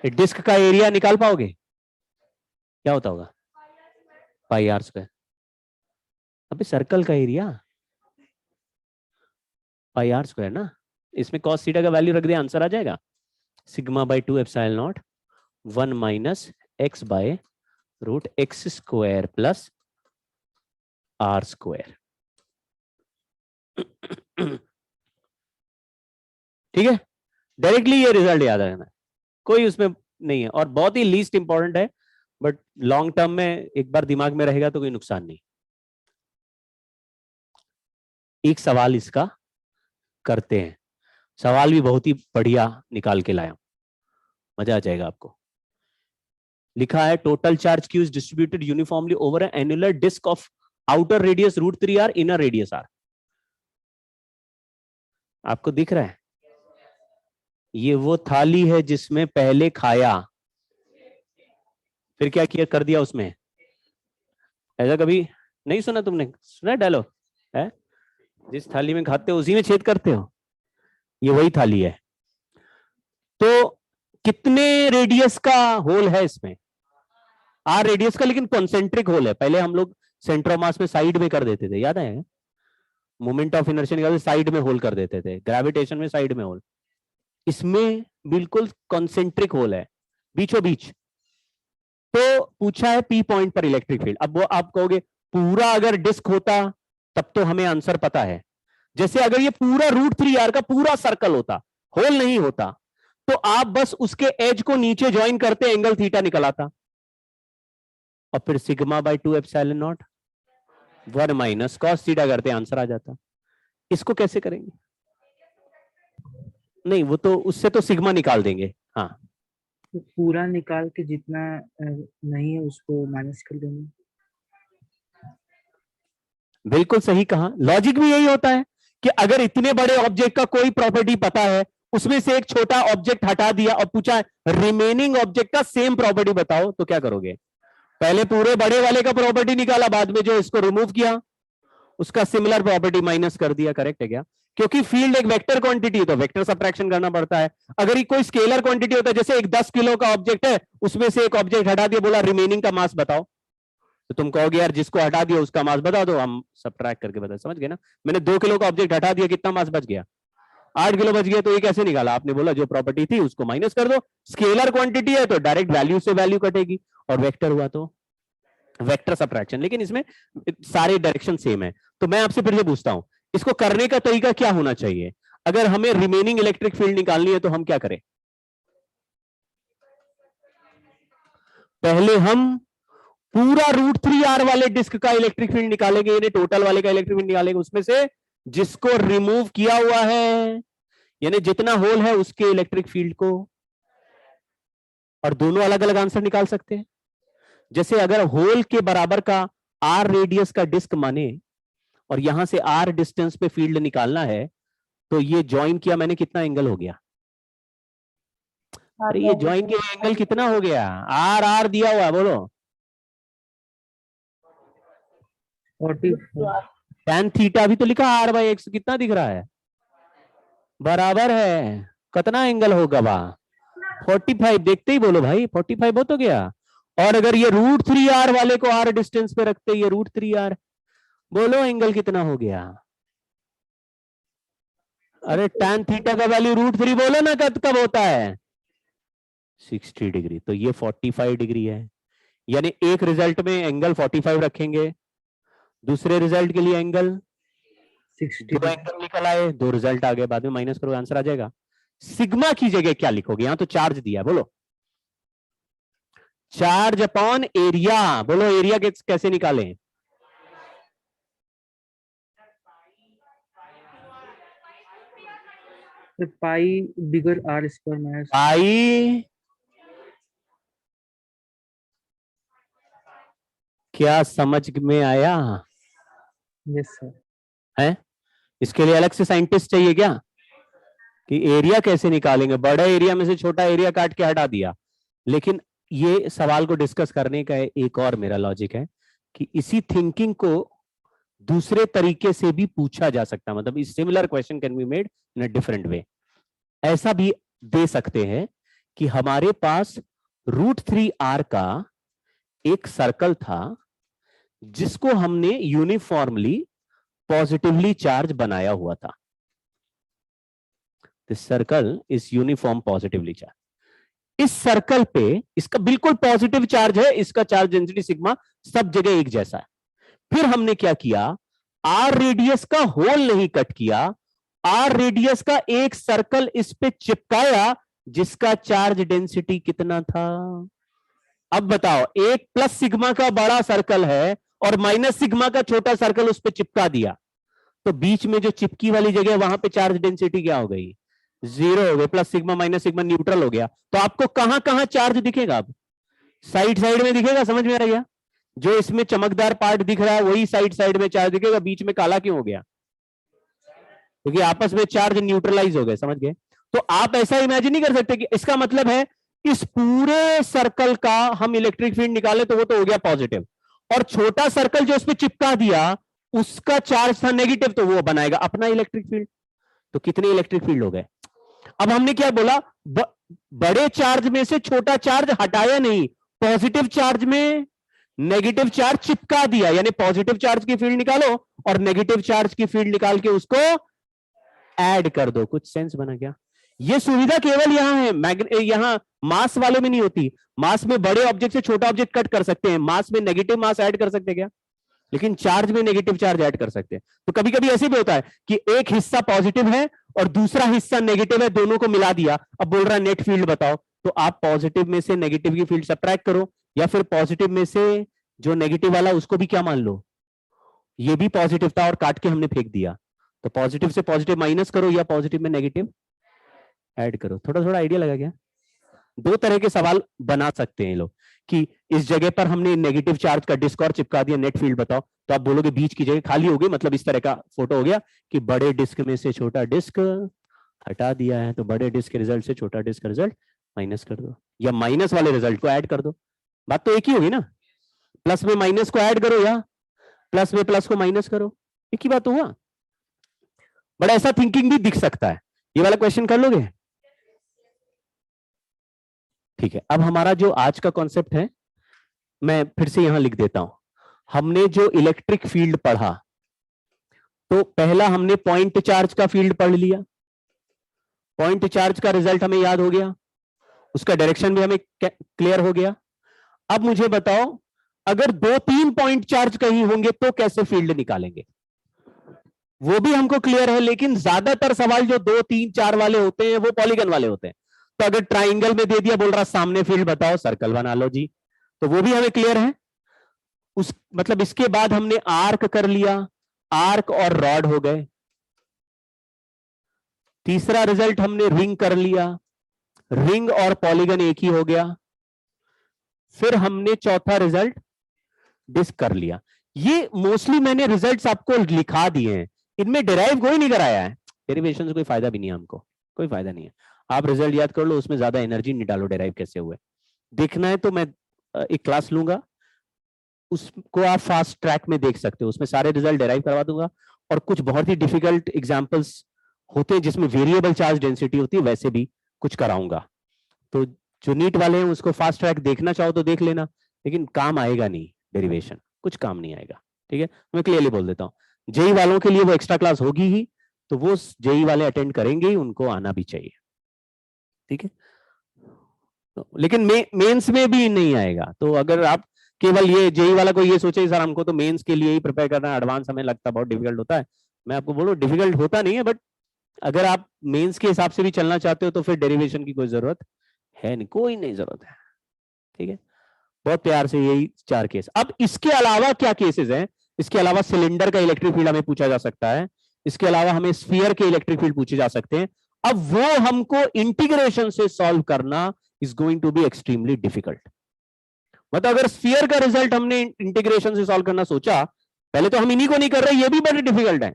डिस्क का एरिया निकाल पाओगे? क्या होता होगा? πr²। अबे सर्कल का एरिया πr² ना, इसमें cos थीटा का वैल्यू रख दे, आंसर आ जाएगा σ/2 epsilon naught 1 - x/√x² plus r²। ठीक है, डायरेक्टली ये रिजल्ट याद रखना है, कोई उसमें नहीं है, और बहुत ही लीस्ट इंपॉर्टेंट है, बट लॉन्ग टर्म में एक बार दिमाग में रहेगा तो कोई नुकसान नहीं। एक सवाल इसका करते हैं, सवाल भी बहुत ही बढ़िया निकाल के लाया, मजा आ जाएगा आपको। लिखा है total charge Q is distributed uniformly over an annular disc of outer radius √3r, inner radius r। आपको दिख रहा है? ये वो थाली है जिसमें पहले खाया, फिर क्या किया, कर दिया उसमें। ऐसा कभी नहीं सुना तुमने? सुना डायलॉग है, जिस थाली में खाते हो उसी में छेद करते हो, ये वही थाली है। तो कितने रेडियस का होल है इसमें? आर रेडियस का, लेकिन कॉन्सेंट्रिक होल है। पहले हम लोग सेंटर ऑफ मास में साइड में कर देते थे, याद है? मोमेंट ऑफ इनर्शिया निकालते साइड में होल कर देते थे, ग्रेविटेशन में साइड में होल। इसमें बिल्कुल कॉन्सेंट्रिक होल है, बीचों बीच। तो पूछा है पी पॉइंट पर इलेक्ट्रिक फील्ड। अब वो आप कहोगे पूरा अगर डिस्क होता तब तो हमें आंसर पता है। जैसे अगर ये पूरा √3r का पूरा सर्कल होता, होल नहीं होता, तो आप बस उसके एज को नीचे ज्वाइन करते, एंगल थीटा निकल आता, और फिर σ/2ε0 1 माइनस cos थीटा करते, आंसर आ जाता। इसको कैसे करेंगे? नहीं, वो तो उससे तो सिग्मा निकाल देंगे। हाँ, तो पूरा निकाल के जितना नहीं है उसको माइनस कर देंगे। बिल्कुल सही कहा। लॉजिक भी यही होता है कि अगर इतने बड़े ऑब्जेक्ट का कोई प्रॉपर्टी पता है, उसमें से एक छोटा ऑब्जेक्ट हटा दिया और पूछा रिमेनिंग ऑब्जेक्ट का सेम प्रॉपर्टी बताओ, तो क्या करोगे? पहले पूरे बड़े वाले का प्रॉपर्टी निकाला, बाद में जो इसको रिमूव किया उसका सिमिलर प्रॉपर्टी माइनस कर दिया। करेक्ट है क्या? क्योंकि फील्ड एक वेक्टर क्वांटिटी है तो वेक्टर सबट्रैक्शन करना पड़ता है। अगर ये कोई स्केलर क्वांटिटी होता है, जैसे एक 10 किलो का ऑब्जेक्ट है, उसमें से एक ऑब्जेक्ट हटा दिया, बोला रिमेनिंग का मास बताओ, तो तुम कहोगे यार जिसको हटा दिया उसका मास बता दो, हम सबट्रैक्ट करके बता। समझ गए ना? मैंने 2 किलो का ऑब्जेक्ट हटा दिया, कितना मास बच गया? 8 किलो बच गया। तो ये कैसे निकाला? आपने बोला जो प्रॉपर्टी थी उसको माइनस कर दो। स्केलर क्वांटिटी है तो डायरेक्ट वैल्यू से वैल्यू कटेगी, और वेक्टर हुआ तो वेक्टर सबट्रैक्शन। लेकिन इसमें सारे डायरेक्शन सेम है। तो मैं आपसे फिर से पूछता हूं, इसको करने का तरीका क्या होना चाहिए? अगर हमें रिमेनिंग इलेक्ट्रिक फील्ड निकालनी है तो हम क्या करें? पहले हम पूरा √3r वाले डिस्क का इलेक्ट्रिक फील्ड निकालेंगे, यानी टोटल वाले का इलेक्ट्रिक फील्ड निकालेंगे, उसमें से जिसको रिमूव किया हुआ है, यानी जितना होल है उसके इलेक्ट्रिक फील्ड को, और दोनों अलग अलग आंसर निकाल सकते हैं। जैसे अगर होल के बराबर का r रेडियस का डिस्क माने और यहां से r डिस्टेंस पे फील्ड निकालना है, तो ये ज्वाइन किया मैंने, कितना एंगल हो गया? अरे ये ज्वाइन किया एंगल कितना हो गया? r दिया हुआ है, बोलो। 40 tan थीटा भी तो लिखा, r/x कितना दिख रहा है? बराबर है, कितना एंगल होगा वहां? 45। देखते ही बोलो भाई, 45 हो तो गया। और अगर ये √3r वाले को r डिस्टेंस पे रखते, ये √3r, बोलो एंगल कितना हो गया? अरे tan थीटा का वैल्यू √3 बोलो ना, कब होता है? 60 डिग्री। तो ये 45 डिग्री है, यानी एक रिजल्ट में एंगल 45 रखेंगे, दूसरे रिजल्ट के लिए एंगल 60 दो एंगल निकल आए, 2 रिजल्ट आ गए, बाद में माइनस करो, आंसर आ जाएगा। सिग्मा की जगह क्या लिखोगे? यहां तो चार्ज दिया, बोलो चार्ज अपॉन एरिया। बोलो एरिया कैसे निकालें? तो पाई बिगर r² माइनस। पाई, क्या समझ में आया? Yes sir. है इसके लिए अलग से साइंटिस्ट चाहिए क्या? कि एरिया कैसे निकालेंगे? बड़ा एरिया में से छोटा एरिया काट के हटा दिया। लेकिन ये सवाल को डिस्कस करने का एक और मेरा लॉजिक है कि इसी थिंकिंग को दूसरे तरीके से भी पूछा जा सकता, मतलब इस similar question can be made in a different way. ऐसा भी दे सकते हैं कि हमारे पास √3r का एक सर्कल था जिसको हमने यूनिफॉर्मली पॉजिटिवली चार्ज बनाया हुआ था। This circle is uniform positively charge. इस सर्कल पे इसका बिल्कुल पॉजिटिव चार्ज है, इसका चार्ज डेंसिटी सिग्मा सब जगह एक जैसा है। फिर हमने क्या किया? r रेडियस का होल नहीं कट किया, r रेडियस का एक सर्कल इस पे चिपकाया जिसका चार्ज डेंसिटी कितना था? अब बताओ, एक प्लस सिग्मा का बड़ा सर्कल है और माइनस सिग्मा का छोटा सर्कल उस पर चिपका दिया, तो बीच में जो चिपकी वाली जगह वहां पे चार्ज डेंसिटी क्या हो गई? 0 हो गई। Plus sigma minus sigma neutral हो गया। तो आपको कहां कहां चार्ज दिखेगा? अब साइड साइड में दिखेगा। समझ में आ गया? जो इसमें चमकदार पार्ट दिख रहा है वही साइड साइड में चार्ज दिखेगा। बीच में काला क्यों हो गया? क्योंकि आपस में चार्ज न्यूट्रलाइज हो गए। समझ गए? तो आप ऐसा इमेजिन नहीं कर सकते कि इसका मतलब है इस पूरे सर्कल का हम इलेक्ट्रिक फील्ड निकाले तो वो तो हो गया पॉजिटिव, और छोटा सर्कल जो उसमें चिपका दिया उसका चार्ज था नेगेटिव, तो वो बनाएगा अपना इलेक्ट्रिक फील्ड। तो कितने इलेक्ट्रिक फील्ड हो गए? अब हमने क्या बोला, बड़े चार्ज में से छोटा चार्ज हटाया नहीं, पॉजिटिव चार्ज में नेगेटिव चार्ज चिपका दिया, यानी पॉजिटिव चार्ज की फील्ड निकालो और नेगेटिव चार्ज की फील्ड निकाल के उसको ऐड कर दो। कुछ सेंस बना क्या? ये सुविधा केवल यहां है, यहां मास वाले में नहीं होती। मास में बड़े ऑब्जेक्ट से छोटा ऑब्जेक्ट कट कर सकते हैं, मास में नेगेटिव मास ऐड कर सकते हैं क्या? लेकिन चार्ज में नेगेटिव चार्ज ऐड कर सकते हैं। तो कभी कभी ऐसे भी होता है कि एक हिस्सा पॉजिटिव है और दूसरा हिस्सा नेगेटिव है, दोनों को मिला दिया, अब बोल रहा है नेट फील्ड बताओ, तो आप पॉजिटिव में से नेगेटिव की फील्ड सब्ट्रैक्ट करो, या फिर पॉजिटिव में से जो नेगेटिव वाला उसको भी क्या मान लो, ये भी पॉजिटिव था और काट के हमने फेंक दिया, तो पॉजिटिव से पॉजिटिव माइनस करो या पॉजिटिव में नेगेटिव ऐड करो। थोड़ा थोड़ा आइडिया लगा क्या? दो तरह के सवाल बना सकते हैं लोग कि इस जगह पर हमने नेगेटिव चार्ज का डिस्क और चिपका दिया, नेट फील्ड बताओ, तो आप बोलोगे बीच की जगह खाली होगी, मतलब इस तरह का फोटो हो गया कि बड़े डिस्क में से छोटा डिस्क हटा दिया है, तो बड़े डिस्क के रिजल्ट से छोटा डिस्क का रिजल्ट माइनस कर दो, या माइनस वाले रिजल्ट को ऐड कर दो। बात तो एक ही होगी ना, प्लस में माइनस को ऐड करो या प्लस में प्लस को माइनस करो, एक ही बात हुआ। बड़ा ऐसा थिंकिंग भी दिख सकता है। ये वाला क्वेश्चन कर लोगे? ठीक है, अब हमारा जो आज का कॉन्सेप्ट है मैं फिर से यहां लिख देता हूं। हमने जो इलेक्ट्रिक फील्ड पढ़ा, तो पहला हमने पॉइंट चार्ज का फील्ड पढ़ लिया, पॉइंट चार्ज का रिजल्ट हमें याद हो गया, उसका डायरेक्शन भी हमें क्लियर हो गया। अब मुझे बताओ, अगर 2-3 पॉइंट चार्ज कहीं होंगे तो कैसे फील्ड निकालेंगे, वो भी हमको क्लियर है। लेकिन ज्यादातर सवाल जो 2, 3, 4 वाले होते हैं वो पॉलीगन वाले होते हैं। तो अगर ट्राइंगल में दे दिया, बोल रहा सामने फील्ड बताओ, सर्कल बना लो जी, तो वो भी हमें क्लियर है। उस मतलब इसके बाद हमने आर्क कर लिया, आर्क और रॉड हो गए। तीसरा रिजल्ट हमने रिंग कर लिया, रिंग और पॉलीगन एक ही हो गया। फिर हमने चौथा रिजल्ट डिस्क कर लिया। ये मोस्टली मैंने रिजल्ट्स आपको लिखा दिए हैं, इनमें डिराइव कोई नहीं कराया है, डेरिवेशन से कोई फायदा भी नहीं है हमको, कोई फायदा नहीं है। आप रिजल्ट याद कर लो, उसमें ज्यादा एनर्जी नहीं डालो डेराइव कैसे हुए। देखना है तो मैं एक क्लास लूंगा, उसको आप फास्ट ट्रैक में देख सकते हो, उसमें सारे रिजल्ट डेराइव करवा दूंगा। और कुछ बहुत ही डिफिकल्ट एग्जांपल्स होते हैं जिसमें वेरिएबल चार्ज डेंसिटी होती है, वैसे भी कुछ कराऊंगा। तो जो नीट वाले हैं उसको फास्ट ट्रैक देखना चाहो तो देख लेना, लेकिन काम आएगा नहीं, डेरिवेशन कुछ काम नहीं आएगा। ठीक है, मैं क्लियरली बोल देता हूँ। जेई वालों के लिए वो एक्स्ट्रा क्लास होगी ही, तो वो जेई वाले अटेंड करेंगे ही, उनको आना भी चाहिए। ठीक है, लेकिन मेंस में भी नहीं आएगा। तो अगर आप केवल ये जेई वाला को ये सोचे सर हमको तो मेंस के लिए ही प्रिपेयर करना है, एडवांस हमें लगता है बहुत डिफिकल्ट होता है, मैं आपको बोलूं डिफिकल्ट होता नहीं है, बट अगर आप मेंस के हिसाब से भी चलना चाहते हो तो फिर डेरिवेशन की कोई जरूरत है नहीं, कोई नहीं जरूरत है। ठीक है, बहुत प्यार से यही 4 केस। अब इसके अलावा क्या केसेस हैं? इसके अलावा सिलेंडर का इलेक्ट्रिक फील्ड हमें पूछा जा सकता है, इसके अलावा हमें स्फीयर के इलेक्ट्रिक फील्ड पूछे जा सकते हैं। अब वो हमको इंटीग्रेशन से सॉल्व करना is going to be extremely difficult. मतलब अगर स्फीयर का रिजल्ट हमने इंटीग्रेशन से सॉल्व करना सोचा, पहले तो हम इन्हीं को नहीं कर रहे, ये भी बड़े डिफिकल्ट है,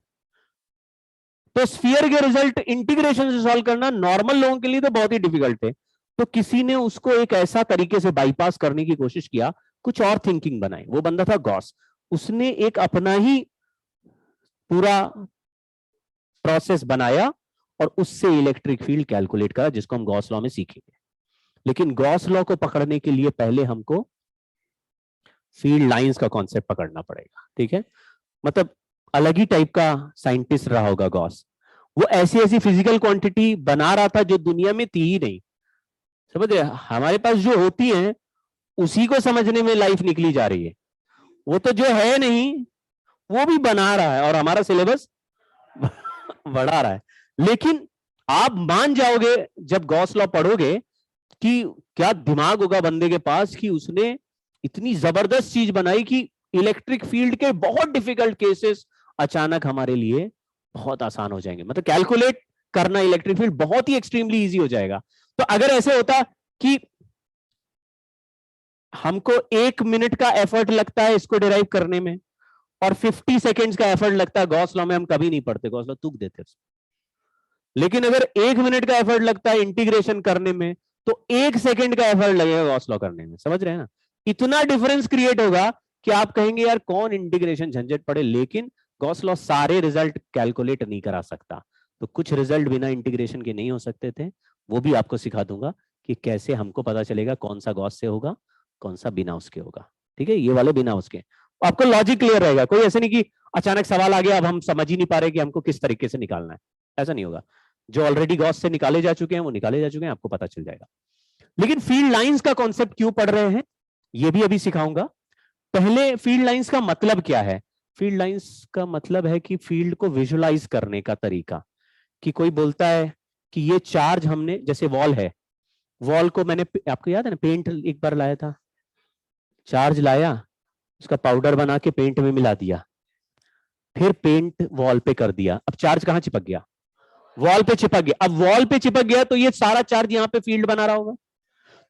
तो स्फीयर के रिजल्ट इंटीग्रेशन से सॉल्व करना नॉर्मल लोगों के लिए तो बहुत ही डिफिकल्ट है। तो किसी ने उसको एक ऐसा तरीके से बाईपास करने की कोशिश किया, कुछ और थिंकिंग बनाई। वो बंदा था गॉस, उसने एक अपना ही पूरा प्रोसेस बनाया और उससे इलेक्ट्रिक फील्ड कैलकुलेट करा, जिसको हम गॉस लॉ में सीखेंगे। लेकिन गॉस लॉ को पकड़ने के लिए पहले हमको फील्ड लाइंस का कॉन्सेप्ट पकड़ना पड़ेगा। ठीक है, मतलब अलग ही टाइप का साइंटिस्ट रहा होगा गॉस। वो ऐसी ऐसी फिजिकल क्वांटिटी बना रहा था जो दुनिया में थी ही नहीं। समझ रहे, हमारे पास जो होती है उसी को समझने में लाइफ निकली जा रही है, वो तो जो है नहीं वो भी बना रहा है और हमारा सिलेबस बढ़ा रहा है। लेकिन आप मान जाओगे जब गॉस लॉ पढ़ोगे कि क्या दिमाग होगा बंदे के पास कि उसने इतनी जबरदस्त चीज बनाई कि इलेक्ट्रिक फील्ड के बहुत डिफिकल्ट केसेस अचानक हमारे लिए बहुत आसान हो जाएंगे। मतलब कैलकुलेट करना इलेक्ट्रिक फील्ड बहुत ही एक्सट्रीमली इजी हो जाएगा। तो अगर ऐसे होता कि हमको 1 मिनट का एफर्ट लगता है इसको डिराइव करने में और 50 सेकेंड्स का एफर्ट लगता है गॉस लॉ में, हम कभी नहीं पढ़ते, गॉस लॉ तुक देते। लेकिन अगर 1 मिनट का एफर्ट लगता है इंटीग्रेशन करने में, तो 1 सेकंड का एफर्ट लगेगा गॉस लॉ करने में। समझ रहे हैं ना? इतना डिफरेंस क्रिएट होगा कि आप कहेंगे यार कौन इंटीग्रेशन झंझट पड़े। लेकिन गॉस लॉ सारे रिजल्ट कैलकुलेट नहीं करा सकता, तो कुछ रिजल्ट बिना इंटीग्रेशन के नहीं हो सकते थे, वो भी आपको सिखा दूंगा कि कैसे हमको पता चलेगा कौन सा गॉस से होगा, कौन सा बिना उसके होगा। ठीक है, ये वाले बिना उसके। आपको लॉजिक क्लियर रहेगा, कोई ऐसे नहीं कि अचानक सवाल आ गया अब हम समझ ही नहीं पा रहे कि हमको किस तरीके से निकालना है, ऐसा नहीं होगा। जो ऑलरेडी गॉस से निकाले जा चुके हैं वो निकाले जा चुके हैं, आपको पता चल जाएगा। लेकिन फील्ड लाइंस का कॉन्सेप्ट क्यों पढ़ रहे हैं ये भी अभी सिखाऊंगा। पहले फील्ड लाइंस का मतलब क्या है? फील्ड लाइंस का मतलब है कि फील्ड को विजुलाइज करने का तरीका। कि कोई बोलता है कि ये चार्ज हमने, जैसे वॉल है, वॉल को मैंने, आपको याद है ना, पेंट एक बार लाया था, चार्ज लाया, उसका पाउडर बना के पेंट में मिला दिया, फिर पेंट वॉल पे कर दिया, अब चार्ज कहां चिपक गया? वॉल पे चिपक गया। अब वॉल पे चिपक गया तो ये सारा चार्ज यहां पे फील्ड बना रहा होगा।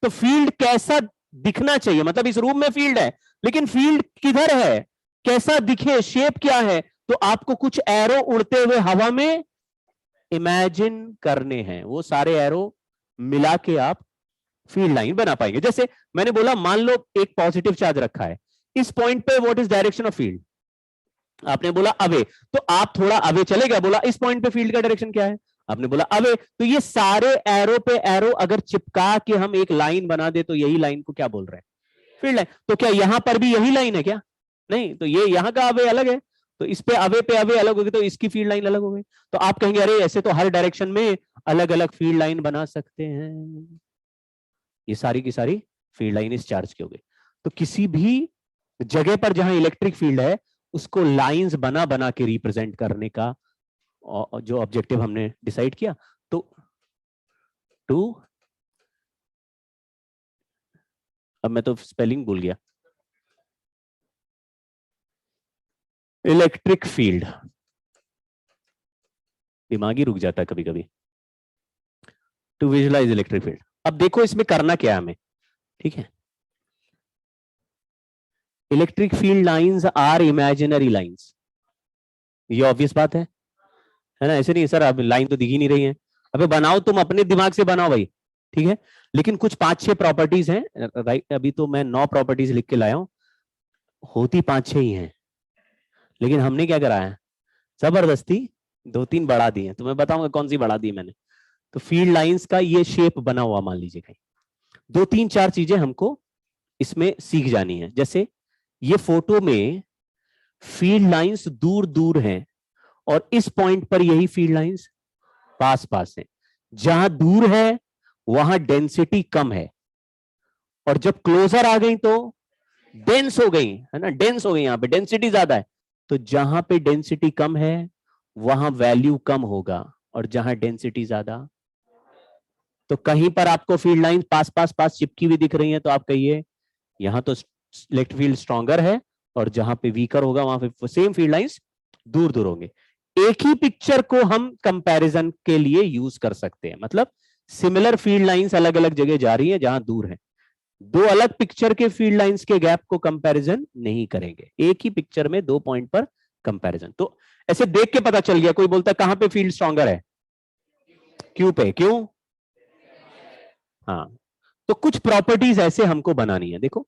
तो फील्ड कैसा दिखना चाहिए? मतलब इस रूम में फील्ड है, लेकिन फील्ड किधर है, कैसा दिखे, शेप क्या है? तो आपको कुछ एरो उड़ते हुए हवा में इमेजिन करने हैं, वो सारे एरो मिला के आप फील्ड लाइन बना पाएंगे। जैसे मैंने बोला, मान लो एक पॉजिटिव चार्ज रखा है, इस पॉइंट पे what is direction of field? आपने बोला अवे, तो आप थोड़ा अवे चले गए, बोला इस पॉइंट पे फील्ड का डायरेक्शन क्या है? आपने बोला अवे। तो ये सारे एरो पे एरो अगर चिपका के हम एक लाइन बना दे तो यही लाइन को क्या बोल रहे हैं? Field line. तो क्या यहां पर भी यही लाइन है क्या? नहीं, तो ये यहां का अवे अलग है, तो इस पे अवे अलग होगी, तो इसकी फील्ड लाइन अलग हो गई। तो आप कहेंगे अरे ऐसे तो हर डायरेक्शन में अलग अलग फील्ड लाइन बना सकते हैं। ये सारी की सारी फील्ड लाइन इस चार्ज की हो गई। तो किसी भी जगह पर जहां इलेक्ट्रिक फील्ड है उसको लाइंस बना बना के रिप्रेजेंट करने का जो ऑब्जेक्टिव हमने डिसाइड किया। तो अब मैं तो स्पेलिंग भूल गया, इलेक्ट्रिक फील्ड, दिमाग ही रुक जाता है कभी कभी। To visualise electric field. अब देखो इसमें करना क्या है हमें, ठीक है? Electric field lines are imaginary lines, ये ऑब्वियस बात है ना? ऐसे नहीं सर अब लाइन तो दिख ही नहीं रही है, अबे बनाओ, तुम अपने दिमाग से बनाओ भाई, ठीक है? लेकिन कुछ 5-6 प्रॉपर्टीज हैं, राइट? अभी तो मैं 9 प्रॉपर्टीज लिख के लाया हूं, होती 5-6 ही हैं, लेकिन हमने क्या करा है, जबरदस्ती 2-3 बढ़ा दी है। तो मैं बताऊंगा कौन सी बढ़ा दी मैंने। तो फील्ड लाइंस का ये शेप बना हुआ मान लीजिए कहीं, 2-3-4 चीजें हमको इसमें सीख जानी है। जैसे ये फोटो में फील्ड लाइंस दूर दूर हैं और इस पॉइंट पर यही फील्ड लाइंस पास पास हैं। जहां दूर है वहां डेंसिटी कम है, और जब क्लोजर आ गई तो डेंस हो गई, है ना? डेंस हो गई, यहां पे डेंसिटी ज्यादा है। तो जहां पे डेंसिटी कम है वहां वैल्यू कम होगा, और जहां डेंसिटी ज्यादा, तो कहीं पर आपको फील्ड लाइन पास पास पास चिपकी हुई दिख रही है तो आप कहिए यहां तो इलेक्ट्रिक फील्ड स्ट्रॉन्गर है, और जहां पे वीकर होगा वहां पे सेम फील्ड लाइंस दूर दूर होंगे। एक ही पिक्चर को हम कंपैरिजन के लिए यूज कर सकते हैं, मतलब सिमिलर फील्ड लाइंस अलग अलग जगह जा रही है जहां दूर है, 2 अलग पिक्चर के फील्ड लाइंस के गैप को कंपैरिजन नहीं करेंगे, एक ही पिक्चर में 2 पॉइंट पर कंपैरिजन। तो ऐसे देख के पता चल गया, कोई बोलता है कहां पे फील्ड स्ट्रॉन्गर है? क्यू पे। क्यों? हाँ, तो कुछ प्रॉपर्टीज ऐसे हमको बनानी है। देखो,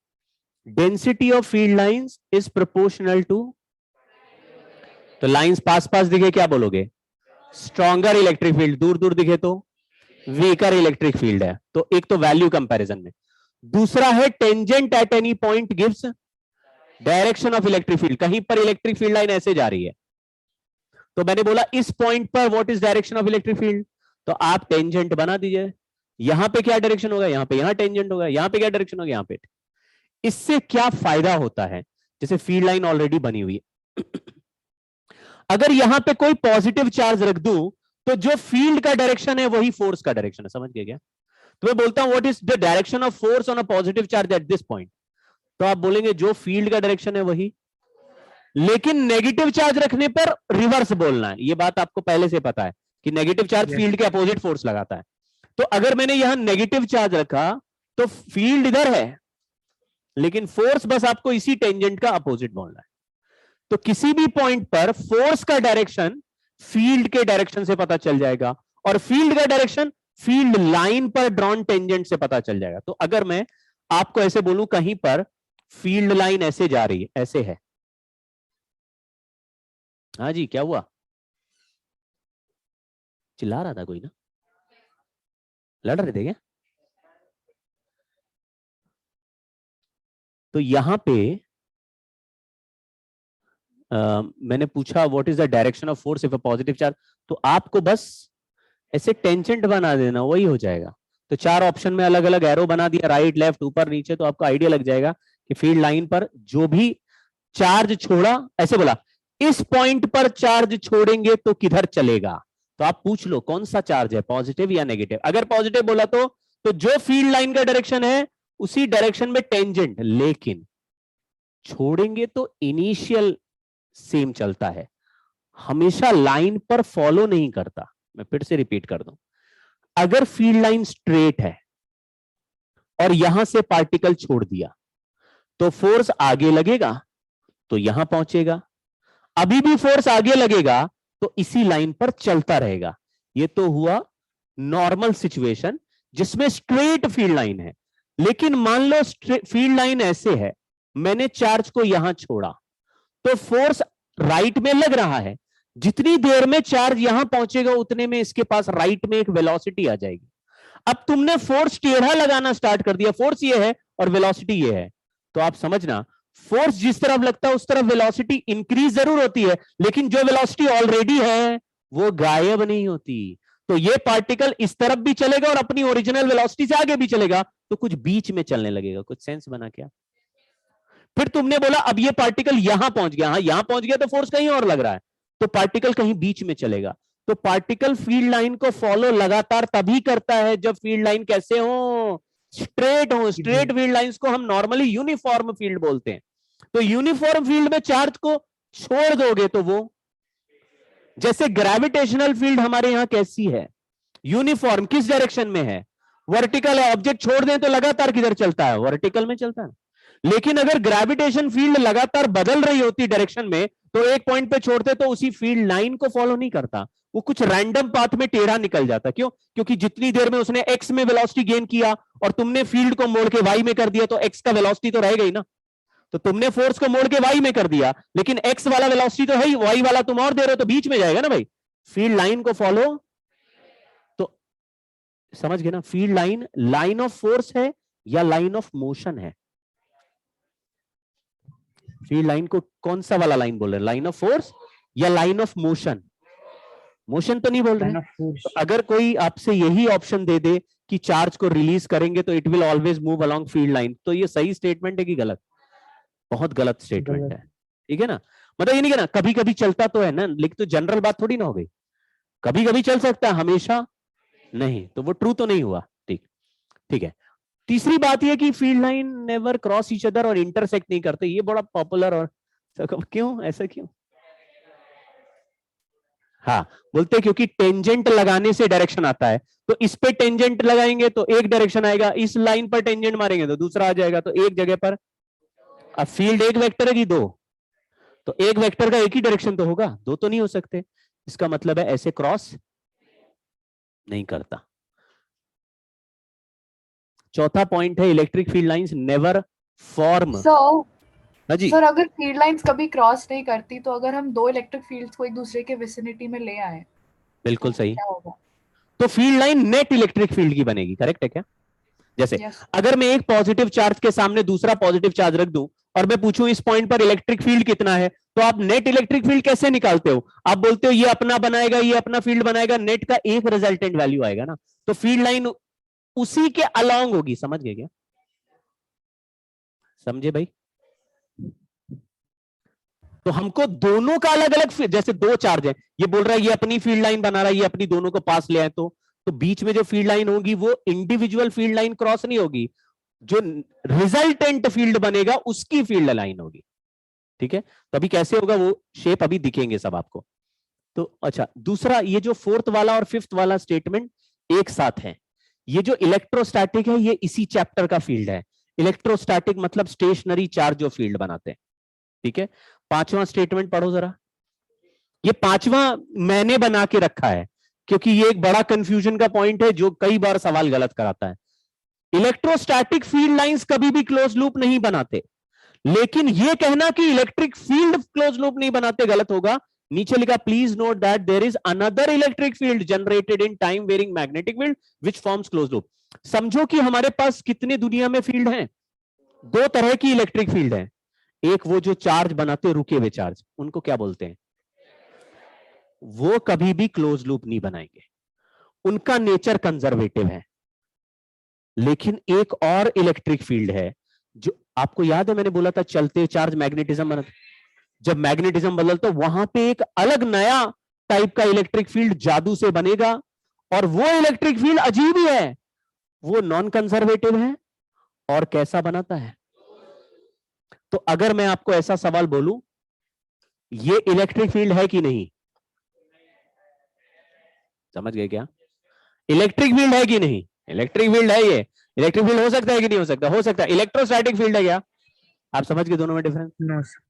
density of field lines is proportional to, तो लाइंस पास पास दिखे क्या बोलोगे? स्ट्रॉन्गर इलेक्ट्रिक फील्ड, दूर दूर दिखे तो वीकर इलेक्ट्रिक फील्ड है। तो एक तो वैल्यू कंपैरिजन में, दूसरा है tangent at any point gives direction of electric field. कहीं पर इलेक्ट्रिक फील्ड लाइन ऐसे जा रही है, तो मैंने बोला इस पॉइंट पर what is direction of electric field, तो आप टेंजेंट बना दीजिए, यहां पे क्या डायरेक्शन होगा, यहां पे यहां टेंजेंट होगा, यहां पे क्या डायरेक्शन होगा, यहां पे। इससे क्या फायदा होता है? जैसे फील्ड लाइन ऑलरेडी बनी हुई है, अगर यहां पे कोई पॉजिटिव चार्ज रख दूं तो जो फील्ड का डायरेक्शन है वही फोर्स का डायरेक्शन है। समझ गए क्या? तो मैं बोलता हूं what is the direction of force on a positive charge at this point, तो आप बोलेंगे जो फील्ड का डायरेक्शन है वही, लेकिन नेगेटिव चार्ज रखने पर रिवर्स बोलना है। ये बात आपको पहले से पता है कि नेगेटिव चार्ज फील्ड के अपोजिट फोर्स लगाता है। तो अगर मैंने यहां नेगेटिव चार्ज रखा तो फील्ड इधर है, लेकिन फोर्स बस आपको इसी टेंजेंट का अपोजिट बोलना है। तो किसी भी पॉइंट पर फोर्स का डायरेक्शन फील्ड के डायरेक्शन से पता चल जाएगा, और फील्ड का डायरेक्शन फील्ड लाइन पर ड्रॉन टेंजेंट से पता चल जाएगा। तो अगर मैं आपको ऐसे बोलूं कहीं पर फील्ड लाइन ऐसे जा रही है, ऐसे है, हाँ जी क्या हुआ, चिल्ला रहा था कोई ना, लड़ रहे थे क्या? तो यहां पे मैंने पूछा what is the direction of force if a positive charge, तो आपको बस ऐसे टेंजेंट बना देना, वही हो जाएगा। तो 4 ऑप्शन में अलग अलग एरो बना दिया, राइट लेफ्ट ऊपर नीचे, तो आपको आइडिया लग जाएगा कि फील्ड लाइन पर जो भी चार्ज छोड़ा, ऐसे बोला इस पॉइंट पर चार्ज छोड़ेंगे तो किधर चलेगा, तो आप पूछ लो कौन सा चार्ज है, पॉजिटिव या नेगेटिव। अगर पॉजिटिव बोला तो जो फील्ड लाइन का डायरेक्शन है उसी डायरेक्शन में टेंजेंट, लेकिन छोड़ेंगे तो इनिशियल सेम चलता है, हमेशा लाइन पर फॉलो नहीं करता। मैं फिर से रिपीट कर दूं, अगर फील्ड लाइन स्ट्रेट है और यहां से पार्टिकल छोड़ दिया तो फोर्स आगे लगेगा तो यहां पहुंचेगा, अभी भी फोर्स आगे लगेगा तो इसी लाइन पर चलता रहेगा। ये तो हुआ नॉर्मल सिचुएशन जिसमें स्ट्रेट फील्ड लाइन है। लेकिन मान लो फील्ड लाइन ऐसे है, मैंने चार्ज को यहां छोड़ा तो फोर्स राइट में लग रहा है, जितनी देर में चार्ज यहां पहुंचेगा उतने में इसके पास राइट में एक वेलोसिटी आ जाएगी। अब तुमने फोर्स टेढ़ा लगाना स्टार्ट कर दिया, फोर्स ये है और वेलोसिटी ये है, तो आप समझना फोर्स जिस तरफ लगता है उस तरफ वेलोसिटी इंक्रीज जरूर होती है, लेकिन जो वेलोसिटी ऑलरेडी है वो गायब नहीं होती। तो ये पार्टिकल इस तरफ भी चलेगा और अपनी ओरिजिनल वेलोसिटी से आगे भी चलेगा, तो कुछ बीच में चलने लगेगा। कुछ सेंस बना क्या? फिर तुमने बोला अब ये पार्टिकल यहां पहुंच गया, हाँ यहां पहुंच गया तो फोर्स कहीं और लग रहा है, तो पार्टिकल कहीं बीच में चलेगा। तो पार्टिकल फील्ड लाइन को फॉलो लगातार तभी करता है जब फील्ड लाइन कैसे हो, स्ट्रेट हो। स्ट्रेट फील्ड लाइंस को हम नॉर्मली यूनिफॉर्म फील्ड बोलते हैं। तो यूनिफॉर्म फील्ड में चार्ज को छोड़ दोगे तो वो, जैसे ग्रेविटेशनल फील्ड हमारे यहां कैसी है, यूनिफॉर्म, किस डायरेक्शन में है, वर्टिकल है। ऑब्जेक्ट छोड़ दें तो लगातार किधर चलता है, वर्टिकल में चलता है। लेकिन अगर ग्रेविटेशन फील्ड लगातार बदल रही होती डायरेक्शन में तो एक पॉइंट पे छोड़ते तो उसी फील्ड लाइन को फॉलो नहीं करता, वो कुछ रैंडम पाथ में टेढ़ा निकल जाता। क्यों? क्योंकि जितनी देर में उसने एक्स में वेलोसिटी गेन किया और तुमने फील्ड को मोड़ के वाई में कर दिया तो एक्स का वेलोसिटी तो रहेगा ही ना। तो तुमने फोर्स को मोड़ के वाई में कर दिया, लेकिन एक्स वाला वेलोसिटी तो है ही, वाई वाला तुम और दे रहे हो तो बीच में जाएगा ना भाई। फील्ड लाइन को फॉलो, तो समझ गए ना, field line line of force है या लाइन ऑफ मोशन है। फील्ड लाइन को कौन सा वाला लाइन बोल रहे हैं, लाइन ऑफ फोर्स या लाइन ऑफ मोशन? मोशन तो नहीं बोल रहे। तो अगर कोई आपसे यही ऑप्शन दे दे कि चार्ज को रिलीज करेंगे तो it will always move along field line, तो ये सही स्टेटमेंट है कि गलत? बहुत गलत स्टेटमेंट है, ठीक है ना। मतलब ये नहीं कहना कभी कभी चलता तो है ना, लेकिन तो जनरल बात थोड़ी ना हो गई, कभी कभी चल सकता है हमेशा नहीं, तो वो ट्रू तो नहीं हुआ। ठीक, ठीक है। तीसरी बात यह कि field line never cross each other और इंटरसेक्ट नहीं करते, ये बड़ा पॉपुलर और क्यों ऐसा क्यों? हाँ बोलते क्योंकि टेंजेंट लगाने से डायरेक्शन आता है, तो इस पे टेंजेंट लगाएंगे तो एक डायरेक्शन आएगा, इस लाइन पर टेंजेंट मारेंगे तो दूसरा आ जाएगा, तो एक जगह पर। अब फील्ड एक वेक्टर है कि दो, तो एक वेक्टर का एक ही डायरेक्शन तो होगा, दो तो नहीं हो सकते। इसका मतलब है ऐसे क्रॉस नहीं करता। चौथा पॉइंट है electric field lines never form. Sir अगर फील्ड लाइंस कभी क्रॉस नहीं करती तो अगर हम दो इलेक्ट्रिक फील्ड्स को एक दूसरे के विसिनिटी में ले आए, बिल्कुल तो सही, क्या होगा? तो field line net electric field की बनेगी, करेक्ट है क्या? जैसे अगर मैं एक पॉजिटिव चार्ज के सामने दूसरा पॉजिटिव चार्ज रख दूं और मैं पूछूं इस पॉइंट पर इलेक्ट्रिक फील्ड कितना है, तो आप नेट इलेक्ट्रिक फील्ड कैसे निकालते हो? आप बोलते हो ये अपना बनाएगा, ये अपना फील्ड बनाएगा, नेट का एक रिजल्टेंट वैल्यू आएगा ना, तो फील्ड लाइन उसी के अलोंग होगी। समझ गए क्या? समझे भाई? तो हमको दोनों का अलग अलग, जैसे दो चार्ज है, ये बोल रहा है ये अपनी फील्ड लाइन बना रहा है, ये अपनी दोनों को पास ले आए, तो बीच में जो फील्ड लाइन होगी वो इंडिविजुअल फील्ड लाइन क्रॉस नहीं होगी, जो रिजल्टेंट फील्ड बनेगा उसकी फील्ड लाइन होगी। ठीक है, तो अभी कैसे होगा वो शेप अभी दिखेंगे सब आपको। तो अच्छा, दूसरा ये जो फोर्थ वाला और फिफ्थ वाला स्टेटमेंट एक साथ है। ये जो इलेक्ट्रोस्टैटिक है ये इसी चैप्टर का फील्ड है। इलेक्ट्रोस्टैटिक मतलब स्टेशनरी चार्ज जो फील्ड बनाते हैं। ठीक है, पांचवा स्टेटमेंट पढ़ो जरा। ये पांचवा मैंने बना के रखा है क्योंकि ये एक बड़ा कंफ्यूजन का पॉइंट है जो कई बार सवाल गलत कराता है। इलेक्ट्रोस्टैटिक फील्ड लाइंस कभी भी क्लोज लूप नहीं बनाते, लेकिन ये कहना कि इलेक्ट्रिक फील्ड क्लोज लूप नहीं बनाते गलत होगा। नीचे लिखा please note that there is another electric field generated in time varying magnetic field which forms close loop. समझो कि हमारे पास कितने दुनिया में फील्ड हैं? दो तरह की इलेक्ट्रिक फील्ड है। एक वो जो चार्ज बनाते रुके हुए चार्ज, उनको क्या बोलते हैं? वो कभी भी क्लोज लूप नहीं बनाएंगे, उनका नेचर कंजर्वेटिव है। लेकिन एक और इलेक्ट्रिक फील्ड है जो आपको याद है, मैंने बोला था चलते चार्ज मैग्नेटिज्म बनाते, जब मैग्नेटिज्म बदलता वहां पे एक अलग नया टाइप का इलेक्ट्रिक फील्ड जादू से बनेगा, और वो इलेक्ट्रिक फील्ड अजीब ही है, वो नॉन कंजर्वेटिव है और कैसा बनाता है। तो अगर मैं आपको ऐसा सवाल बोलूं, ये इलेक्ट्रिक फील्ड है कि नहीं, समझ गए क्या? इलेक्ट्रिक फील्ड है कि नहीं? इलेक्ट्रिक फील्ड है। ये इलेक्ट्रिक फील्ड हो सकता है कि नहीं हो सकता? हो सकता है। इलेक्ट्रोस्टैटिक फील्ड है क्या? आप समझ गए दोनों में डिफरेंस? No sir.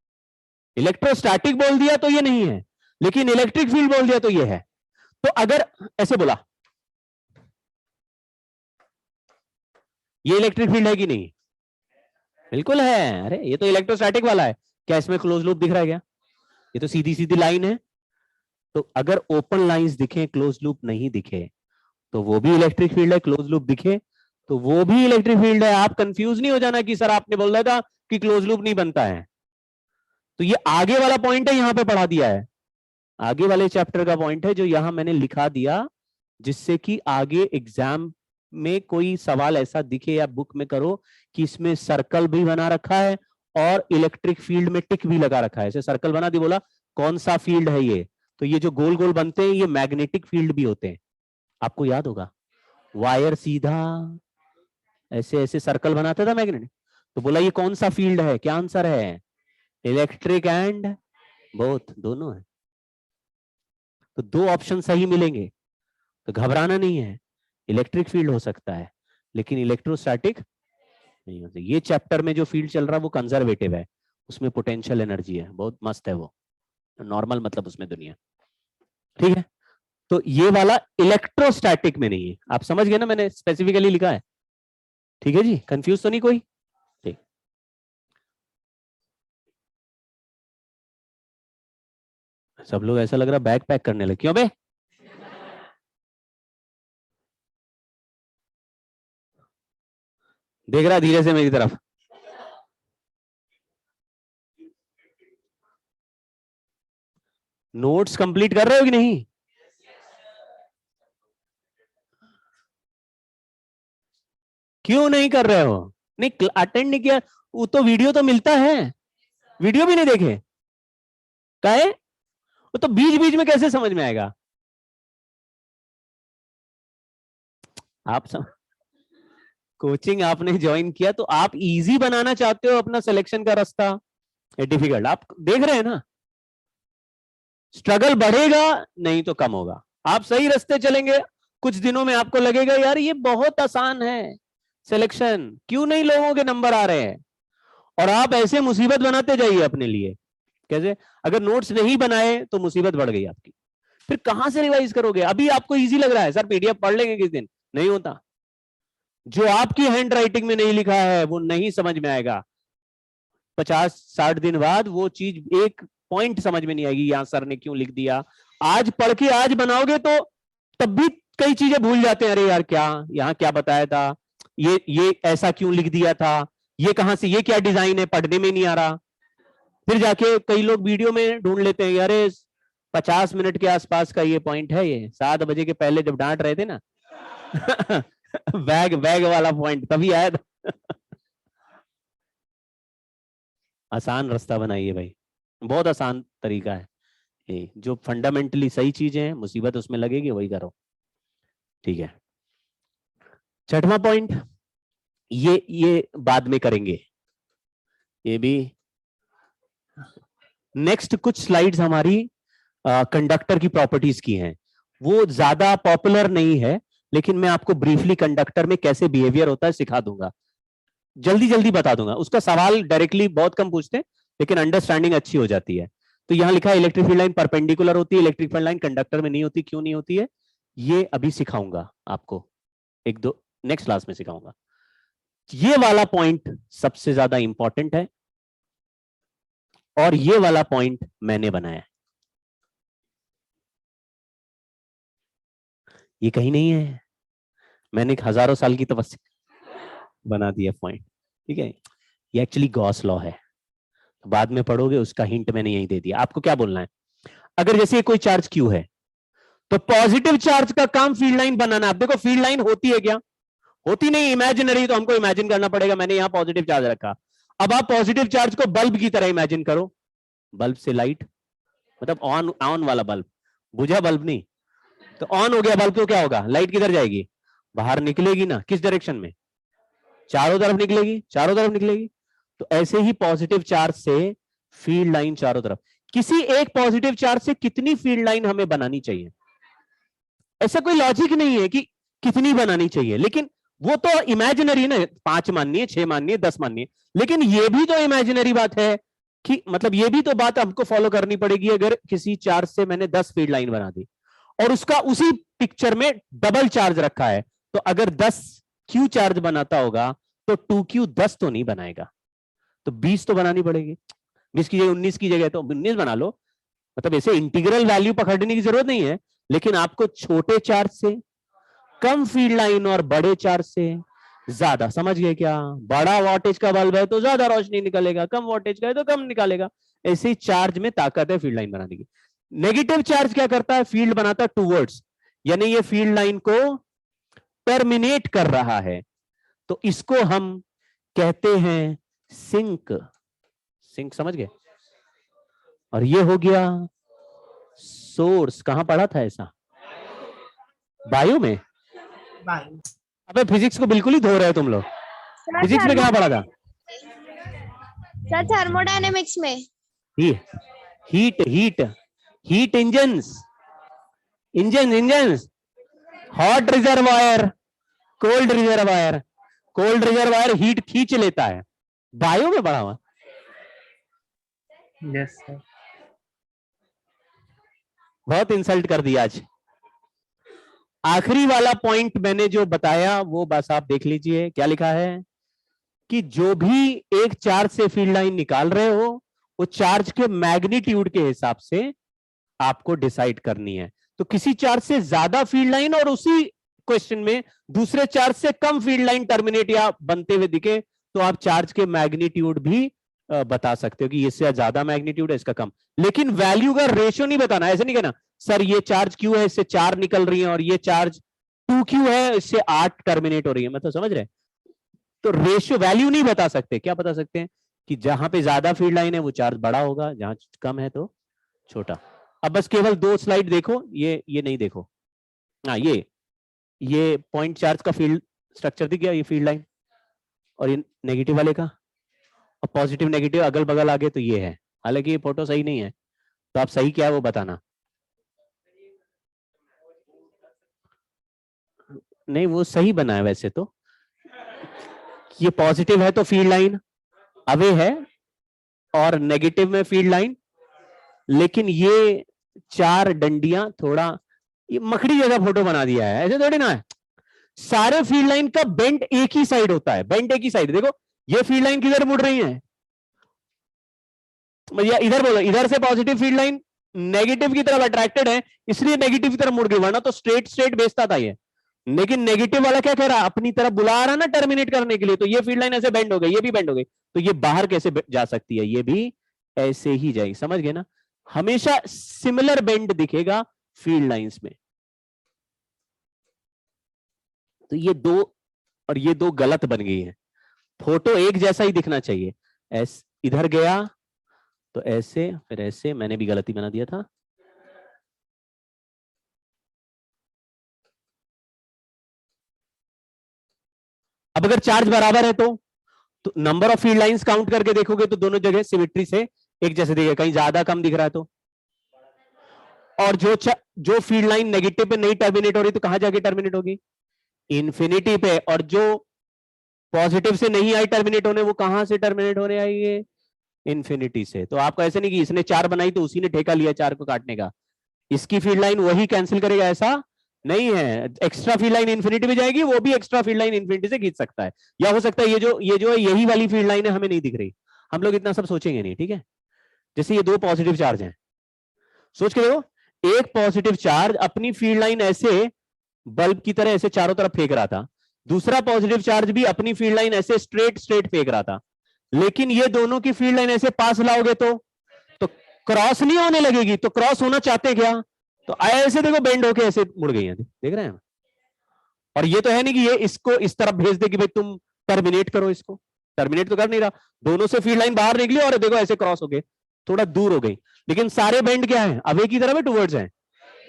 इलेक्ट्रोस्टैटिक बोल दिया तो ये नहीं है, लेकिन इलेक्ट्रिक फील्ड बोल दिया तो ये है। तो अगर ऐसे बोला ये इलेक्ट्रिक फील्ड है कि नहीं? बिल्कुल है। अरे ये तो इलेक्ट्रोस्टैटिक वाला है, क्या इसमें क्लोज लूप दिख रहा है क्या? ये तो सीधी सीधी लाइन है। तो अगर ओपन लाइंस दिखे, क्लोज लूप नहीं दिखे, तो वो भी इलेक्ट्रिक फील्ड है। क्लोज लूप दिखे तो वो भी इलेक्ट्रिक फील्ड है। आप कंफ्यूज नहीं हो जाना कि सर आपने बोला था कि क्लोज लूप नहीं बनता है। तो ये आगे वाला पॉइंट है, यहां पे पढ़ा दिया है, आगे वाले चैप्टर का पॉइंट है जो यहां मैंने लिखा दिया, जिससे कि आगे एग्जाम में कोई सवाल ऐसा दिखे या बुक में करो कि इसमें सर्कल भी बना रखा है और इलेक्ट्रिक फील्ड में टिक भी लगा रखा है। ऐसे सर्कल बना दी, बोला कौन सा फील्ड है ये, तो ये जो गोल गोल बनते हैं ये मैग्नेटिक फील्ड भी होते हैं। आपको याद होगा वायर सीधा ऐसे ऐसे सर्कल बनाता था मैग्नेट, तो बोला ये कौन सा फील्ड है? क्या आंसर है? इलेक्ट्रिक एंड बोथ, दोनों है। तो दो ऑप्शन सही मिलेंगे, तो घबराना नहीं है। इलेक्ट्रिक फील्ड हो सकता है लेकिन इलेक्ट्रोस्टैटिक नहीं होती। ये चैप्टर में जो फील्ड चल रहा है वो कंजर्वेटिव है, उसमें पोटेंशियल एनर्जी है, बहुत मस्त है वो, नॉर्मल मतलब उसमें दुनिया। ठीक है, तो ये वाला इलेक्ट्रोस्टैटिक में नहीं है। आप समझ गए ना, मैंने स्पेसिफिकली लिखा है। ठीक है जी, कंफ्यूज तो नहीं कोई? ठीक, सब लोग ऐसा लग रहा बैग पैक करने लगे, क्यों बे? देख रहा धीरे से मेरी तरफ। नोट्स कंप्लीट कर रहे हो कि नहीं? क्यों नहीं कर रहे हो? नहीं अटेंड नहीं किया? वो तो वीडियो तो मिलता है, वीडियो भी नहीं देखे काहे? वो तो बीच बीच में कैसे समझ में आएगा? आप कोचिंग आपने ज्वाइन किया तो आप इजी बनाना चाहते हो अपना सिलेक्शन का रास्ता, डिफिकल्ट। आप देख रहे हैं ना, स्ट्रगल बढ़ेगा नहीं तो कम होगा। आप सही रास्ते चलेंगे, कुछ दिनों में आपको लगेगा यार ये बहुत आसान है सिलेक्शन, क्यों नहीं लोगों के नंबर आ रहे हैं। और आप ऐसे मुसीबत बनाते जाइए अपने लिए। कैसे? अगर नोट्स नहीं बनाए तो मुसीबत बढ़ गई आपकी, फिर कहां से रिवाइज करोगे? अभी आपको इजी लग रहा है सर पीडीएफ पढ़ लेंगे किस दिन, नहीं होता। जो आपकी हैंड राइटिंग में नहीं लिखा है वो नहीं समझ में आएगा। 50-60 दिन बाद वो चीज एक पॉइंट समझ में नहीं आएगी, यहां सर ने क्यों लिख दिया। आज पढ़ के आज बनाओगे तो तब भी कई चीजें भूल जाते हैं। अरे यार क्या यहाँ क्या बताया था, ये ऐसा क्यों लिख दिया था, ये कहां से, ये क्या डिजाइन है, पढ़ने में नहीं आ रहा। फिर जाके कई लोग वीडियो में ढूंढ लेते हैं, अरे 50 मिनट के आसपास का ये पॉइंट है, ये 7 बजे के पहले जब डांट रहे थे ना बैग वाला पॉइंट तभी आया था आसान रास्ता बनाइए भाई, बहुत आसान तरीका है ये। जो फंडामेंटली सही चीजें हैं, मुसीबत उसमें लगेगी वही करो। ठीक है, छठवां पॉइंट, ये बाद में करेंगे, ये भी नेक्स्ट कुछ स्लाइड्स हमारी कंडक्टर की प्रॉपर्टीज की हैं। वो ज्यादा पॉपुलर नहीं है, लेकिन मैं आपको ब्रीफली कंडक्टर में कैसे बिहेवियर होता है सिखा दूंगा, जल्दी जल्दी बता दूंगा। उसका सवाल डायरेक्टली बहुत कम पूछते हैं, लेकिन अंडरस्टैंडिंग अच्छी हो जाती है। तो यहां लिखा है इलेक्ट्रिक फील्ड लाइन परपेंडिकुलर होती है, इलेक्ट्रिक फील्ड लाइन कंडक्टर में नहीं होती। क्यों नहीं होती है? ये अभी सिखाऊंगा आपको, एक दो नेक्स्ट क्लास में सिखाऊंगा। ये वाला पॉइंट सबसे ज्यादा इंपॉर्टेंट है और ये वाला पॉइंट मैंने बनाया है, ये कहीं नहीं है, मैंने हजारों साल की तपस्या बना दिया पॉइंट, ठीक है। ये एक्चुअली गॉस लॉ है, तो बाद में पढ़ोगे, उसका हिंट मैंने यही दे दिया। आपको क्या बोलना है, अगर जैसे कोई चार्ज क्यू है तो पॉजिटिव चार्ज का काम फील्ड लाइन बनाना। आप देखो फील्ड लाइन होती है क्या, होती नहीं, इमेजिनरी, तो हमको इमेजिन करना पड़ेगा। मैंने यहां पॉजिटिव चार्ज रखा, अब आप पॉजिटिव चार्ज को बल्ब की तरह इमेजिन करो, बल्ब से लाइट, मतलब ऑन ऑन वाला बल्ब, बुझा बल्ब नहीं, तो ऑन हो गया बल्ब, तो क्या होगा, लाइट किधर जाएगी, बाहर निकलेगी ना, किस डायरेक्शन में, चारों तरफ निकलेगी, चारों तरफ निकलेगी। तो ऐसे ही पॉजिटिव चार्ज से फील्ड लाइन चारों तरफ। किसी एक पॉजिटिव चार्ज से कितनी फील्ड लाइन हमें बनानी चाहिए, ऐसा कोई लॉजिक नहीं है कि कितनी बनानी चाहिए, लेकिन वो तो इमेजिनरी ना, 5 माननी है, 6 माननी है, 10 माननी है, लेकिन ये भी तो इमेजिनरी बात है कि मतलब ये भी तो बात हमको फॉलो करनी पड़ेगी। अगर किसी चार्ज से मैंने 10 फील्ड लाइन बना दी और उसका उसी पिक्चर में डबल चार्ज रखा है, तो अगर 10 क्यू चार्ज बनाता होगा तो 2Q 10 तो नहीं बनाएगा, तो 20 तो बनानी पड़ेगी। 20 की जगह 19 की जगह तो 19 बना लो, मतलब ऐसे इंटीग्रल वैल्यू पकड़ने की जरूरत नहीं है, लेकिन आपको छोटे चार्ज से कम फील्ड लाइन और बड़े चार्ज से ज्यादा, समझ गए क्या, बड़ा वोल्टेज का बल्ब है तो ज्यादा रोशनी निकलेगा, कम वोल्टेज का है तो कम निकालेगा। ऐसे ही चार्ज में ताकत है फील्ड लाइन बनाने की। नेगेटिव चार्ज क्या करता है, फील्ड बनाता है टूवर्ड्स, यानी ये फील्ड लाइन को टर्मिनेट कर रहा है, तो इसको हम कहते हैं सिंक। सिंक समझ गए। और ये हो गया सोर्स। कहां पढ़ा था ऐसा, बायो में। अबे फिजिक्स को बिल्कुल ही धो रहे हो तुम लोग, फिजिक्स में कहां पढ़ा था सर, थर्मोडायनेमिक्स में। Heat heat heat engines, engines, hot reservoir, cold reservoir, cold reservoir heat खींच लेता है, बायो में पढ़ा हुआ। Yes sir. बहुत इंसल्ट कर दिया आज। आखिरी वाला पॉइंट मैंने जो बताया वो बस आप देख लीजिए, क्या लिखा है कि जो भी एक चार्ज से फील्ड लाइन निकाल रहे हो वो चार्ज के मैग्नीट्यूड के हिसाब से आपको डिसाइड करनी है। तो किसी चार्ज से ज्यादा फील्ड लाइन और उसी क्वेश्चन में दूसरे चार्ज से कम फील्ड लाइन टर्मिनेट या बनते हुए दिखे तो आप चार्ज के मैग्नीट्यूड भी बता सकते हो कि इससे ज्यादा मैग्नीट्यूड है, इसका कम, लेकिन वैल्यू का रेशियो नहीं बताना। ऐसे नहीं कहना सर ये चार्ज क्यू है इससे 4 निकल रही है और ये चार्ज 2Q है इससे 8 टर्मिनेट हो रही है, मतलब समझ रहे। तो रेशियो वैल्यू नहीं बता सकते, क्या बता सकते हैं कि जहां पे ज्यादा फील्ड लाइन है वो चार्ज बड़ा होगा, जहां कम है तो छोटा। अब बस केवल 2 स्लाइड देखो, ये नहीं देखो, हाँ ये पॉइंट चार्ज का फील्ड स्ट्रक्चर दिख गया, ये फील्ड लाइन, और ये नेगेटिव वाले का, और पॉजिटिव नेगेटिव अगल बगल आगे तो ये है। हालांकि ये फोटो सही नहीं है, तो आप सही क्या है वो बताना। नहीं वो सही बना है वैसे तो, ये पॉजिटिव है तो फील्ड लाइन अवे है और नेगेटिव में फील्ड लाइन, लेकिन ये 4 डंडियां थोड़ा ये मकड़ी जैसा फोटो बना दिया है, ऐसे थोड़ी ना है। सारे फील्ड लाइन का बेंड एक ही साइड होता है, बेंड एक ही साइड। देखो ये फील्ड लाइन किधर मुड़ रही है, इधर बोलो, इधर से पॉजिटिव फील्ड लाइन नेगेटिव की तरफ अट्रैक्टेड है इसलिए नेगेटिव की तरफ मुड़ गई, वरना तो स्ट्रेट भेजता था ये। लेकिन नेगेटिव वाला क्या कह रहा, अपनी तरफ बुला रहा ना टर्मिनेट करने के लिए, तो ये फील्ड लाइन ऐसे बेंड हो गई, ये भी बेंड हो गई, तो ये बाहर कैसे जा सकती है, ये भी ऐसे ही जाएगी, समझ गए ना। हमेशा सिमिलर बेंड दिखेगा फील्ड लाइंस में। तो ये 2 और ये 2 गलत बन गई है, फोटो एक जैसा ही दिखना चाहिए। ऐसे इधर गया तो ऐसे, फिर ऐसे, मैंने भी गलती बना दिया था। अब अगर चार्ज बराबर है तो number of field lines count करके देखोगे तो दोनों जगह सिमेट्री से एक जैसे दिखेगा, कहीं ज्यादा कम दिख रहा है तो। और जो फील्ड लाइन नेगेटिव पे नहीं टर्मिनेट हो रही तो कहां जाके टर्मिनेट होगी, इन्फिनिटी पे। और जो पॉजिटिव से नहीं आई टर्मिनेट होने, वो कहां से टर्मिनेट होने आएगी, इन्फिनिटी से। तो आपको ऐसे नहीं कि इसने 4 बनाई तो उसी ने ठेका लिया 4 को काटने का, इसकी फील्ड लाइन वही कैंसिल करेगा ऐसा नहीं है, एक्स्ट्रा फील्ड लाइन इन्फिनिटी में जाएगी, वो भी एक्स्ट्रा फील्ड लाइन इन्फिनिटी से खींच सकता है, या हो सकता है ये जो है यही वाली फील्ड लाइन है, हमें नहीं दिख रही, हम लोग इतना सब सोचेंगे नहीं, ठीक है। जैसे ये 2 पॉजिटिव चार्ज हैं, सोच के देखो, एक पॉजिटिव चार्ज अपनी फील्ड लाइन ऐसे बल्ब की तरह ऐसे चारों तरफ फेंक रहा था, दूसरा पॉजिटिव चार्ज भी अपनी फील्ड लाइन ऐसे स्ट्रेट फेंक रहा था, लेकिन ये दोनों की फील्ड लाइन ऐसे पास लाओगे तो क्रॉस नहीं होने लगेगी, तो क्रॉस होना चाहते क्या, तो ऐसे देखो बेंड होके ऐसे मुड़ गई है, देख रहे हैं। और ये तो है नहीं कि ये इसको इस तरफ भेज दे कि भाई तुम टर्मिनेट करो, इसको टर्मिनेट तो कर नहीं रहा, दोनों से फील्ड लाइन बाहर निकली और देखो ऐसे क्रॉस हो गए, थोड़ा दूर हो गई, लेकिन सारे बेंड क्या है, अवे की तरफ है, टुवर्ड्स है,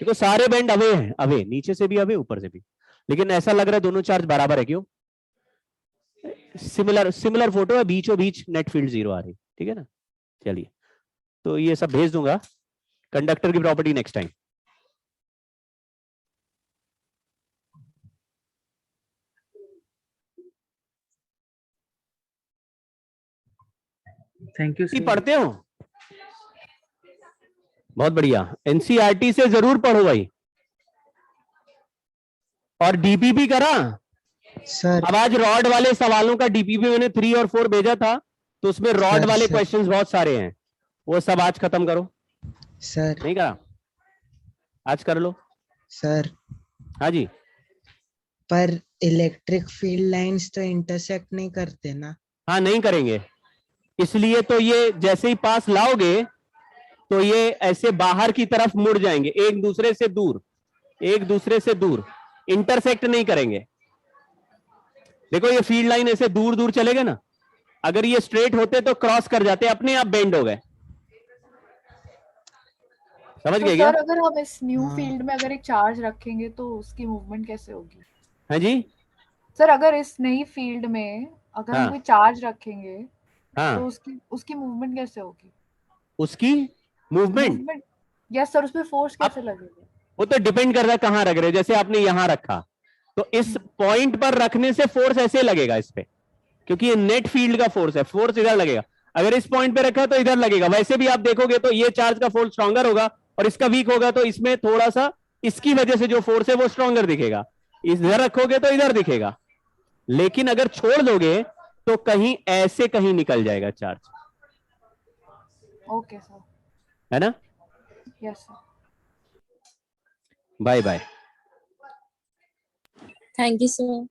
देखो सारे बेंड अवे हैं, अवे नीचे से भी अवे ऊपर से भी, लेकिन ऐसा लग रहा है दोनों चार्ज बराबर है, क्यों, सिमिलर फोटो है, बीचों बीच नेट फील्ड 0 आ रही, ठीक है ना। चलिए, तो ये सब भेज दूंगा, कंडक्टर की property next time. Thank you sir. पढ़ते हो, बहुत बढ़िया, एनसीईआरटी से जरूर पढ़ो भाई, और डीपीपी करा सर। अब आज रॉड वाले सवालों का डीपीपी मैंने 3 और 4 भेजा था, तो उसमें रॉड वाले क्वेश्चंस बहुत सारे हैं, वो सब आज खत्म करो। सर नहीं करा, आज कर लो। सर हाँ जी, पर इलेक्ट्रिक फील्ड लाइंस तो इंटरसेक्ट नहीं करते ना। हाँ नहीं करेंगे, इसलिए तो ये जैसे ही पास लाओगे तो ये ऐसे बाहर की तरफ मुड़ जाएंगे, एक दूसरे से दूर, एक दूसरे से दूर, इंटरसेक्ट नहीं करेंगे। देखो ये फील्ड लाइन ऐसे दूर दूर चले गए ना, अगर ये स्ट्रेट होते तो क्रॉस कर जाते, अपने आप बेंड हो गए, समझ गए क्या? सर अगर हम इस न्यू हाँ। फील्ड में अगर एक चार्ज रखेंगे तो उसकी मूवमेंट कैसे होगी? हाँ जी, सर अगर इस नई फील्ड में अगर हाँ। हम कोई चार्ज रखेंगे हाँ, तो उसकी मूवमेंट कैसे होगी? उसकी मूवमेंट, मूवमेंट, यस सर, उसमें फोर्स कैसे लगेगा? वो तो डिपेंड कर रहा है कहां रख रहे हो, जैसे आपने यहां रखा तो इस पॉइंट पर रखने से फोर्स ऐसे लगेगा इस पे, क्योंकि ये नेट फील्ड का फोर्स है, फोर्स इधर लगेगा, अगर इस पॉइंट पे रखा तो इधर लगेगा। वैसे भी आप देखोगे तो ये चार्ज का फोर्स स्ट्रॉन्गर होगा और इसका वीक होगा, तो इसमें थोड़ा सा इसकी वजह से जो फोर्स है वो स्ट्रॉन्गर दिखेगा, इधर रखोगे तो इधर दिखेगा, लेकिन अगर छोड़ दोगे तो कहीं ऐसे कहीं निकल जाएगा चार्ज, ओके सर, है ना। Yes sir. Bye bye. Thank you sir.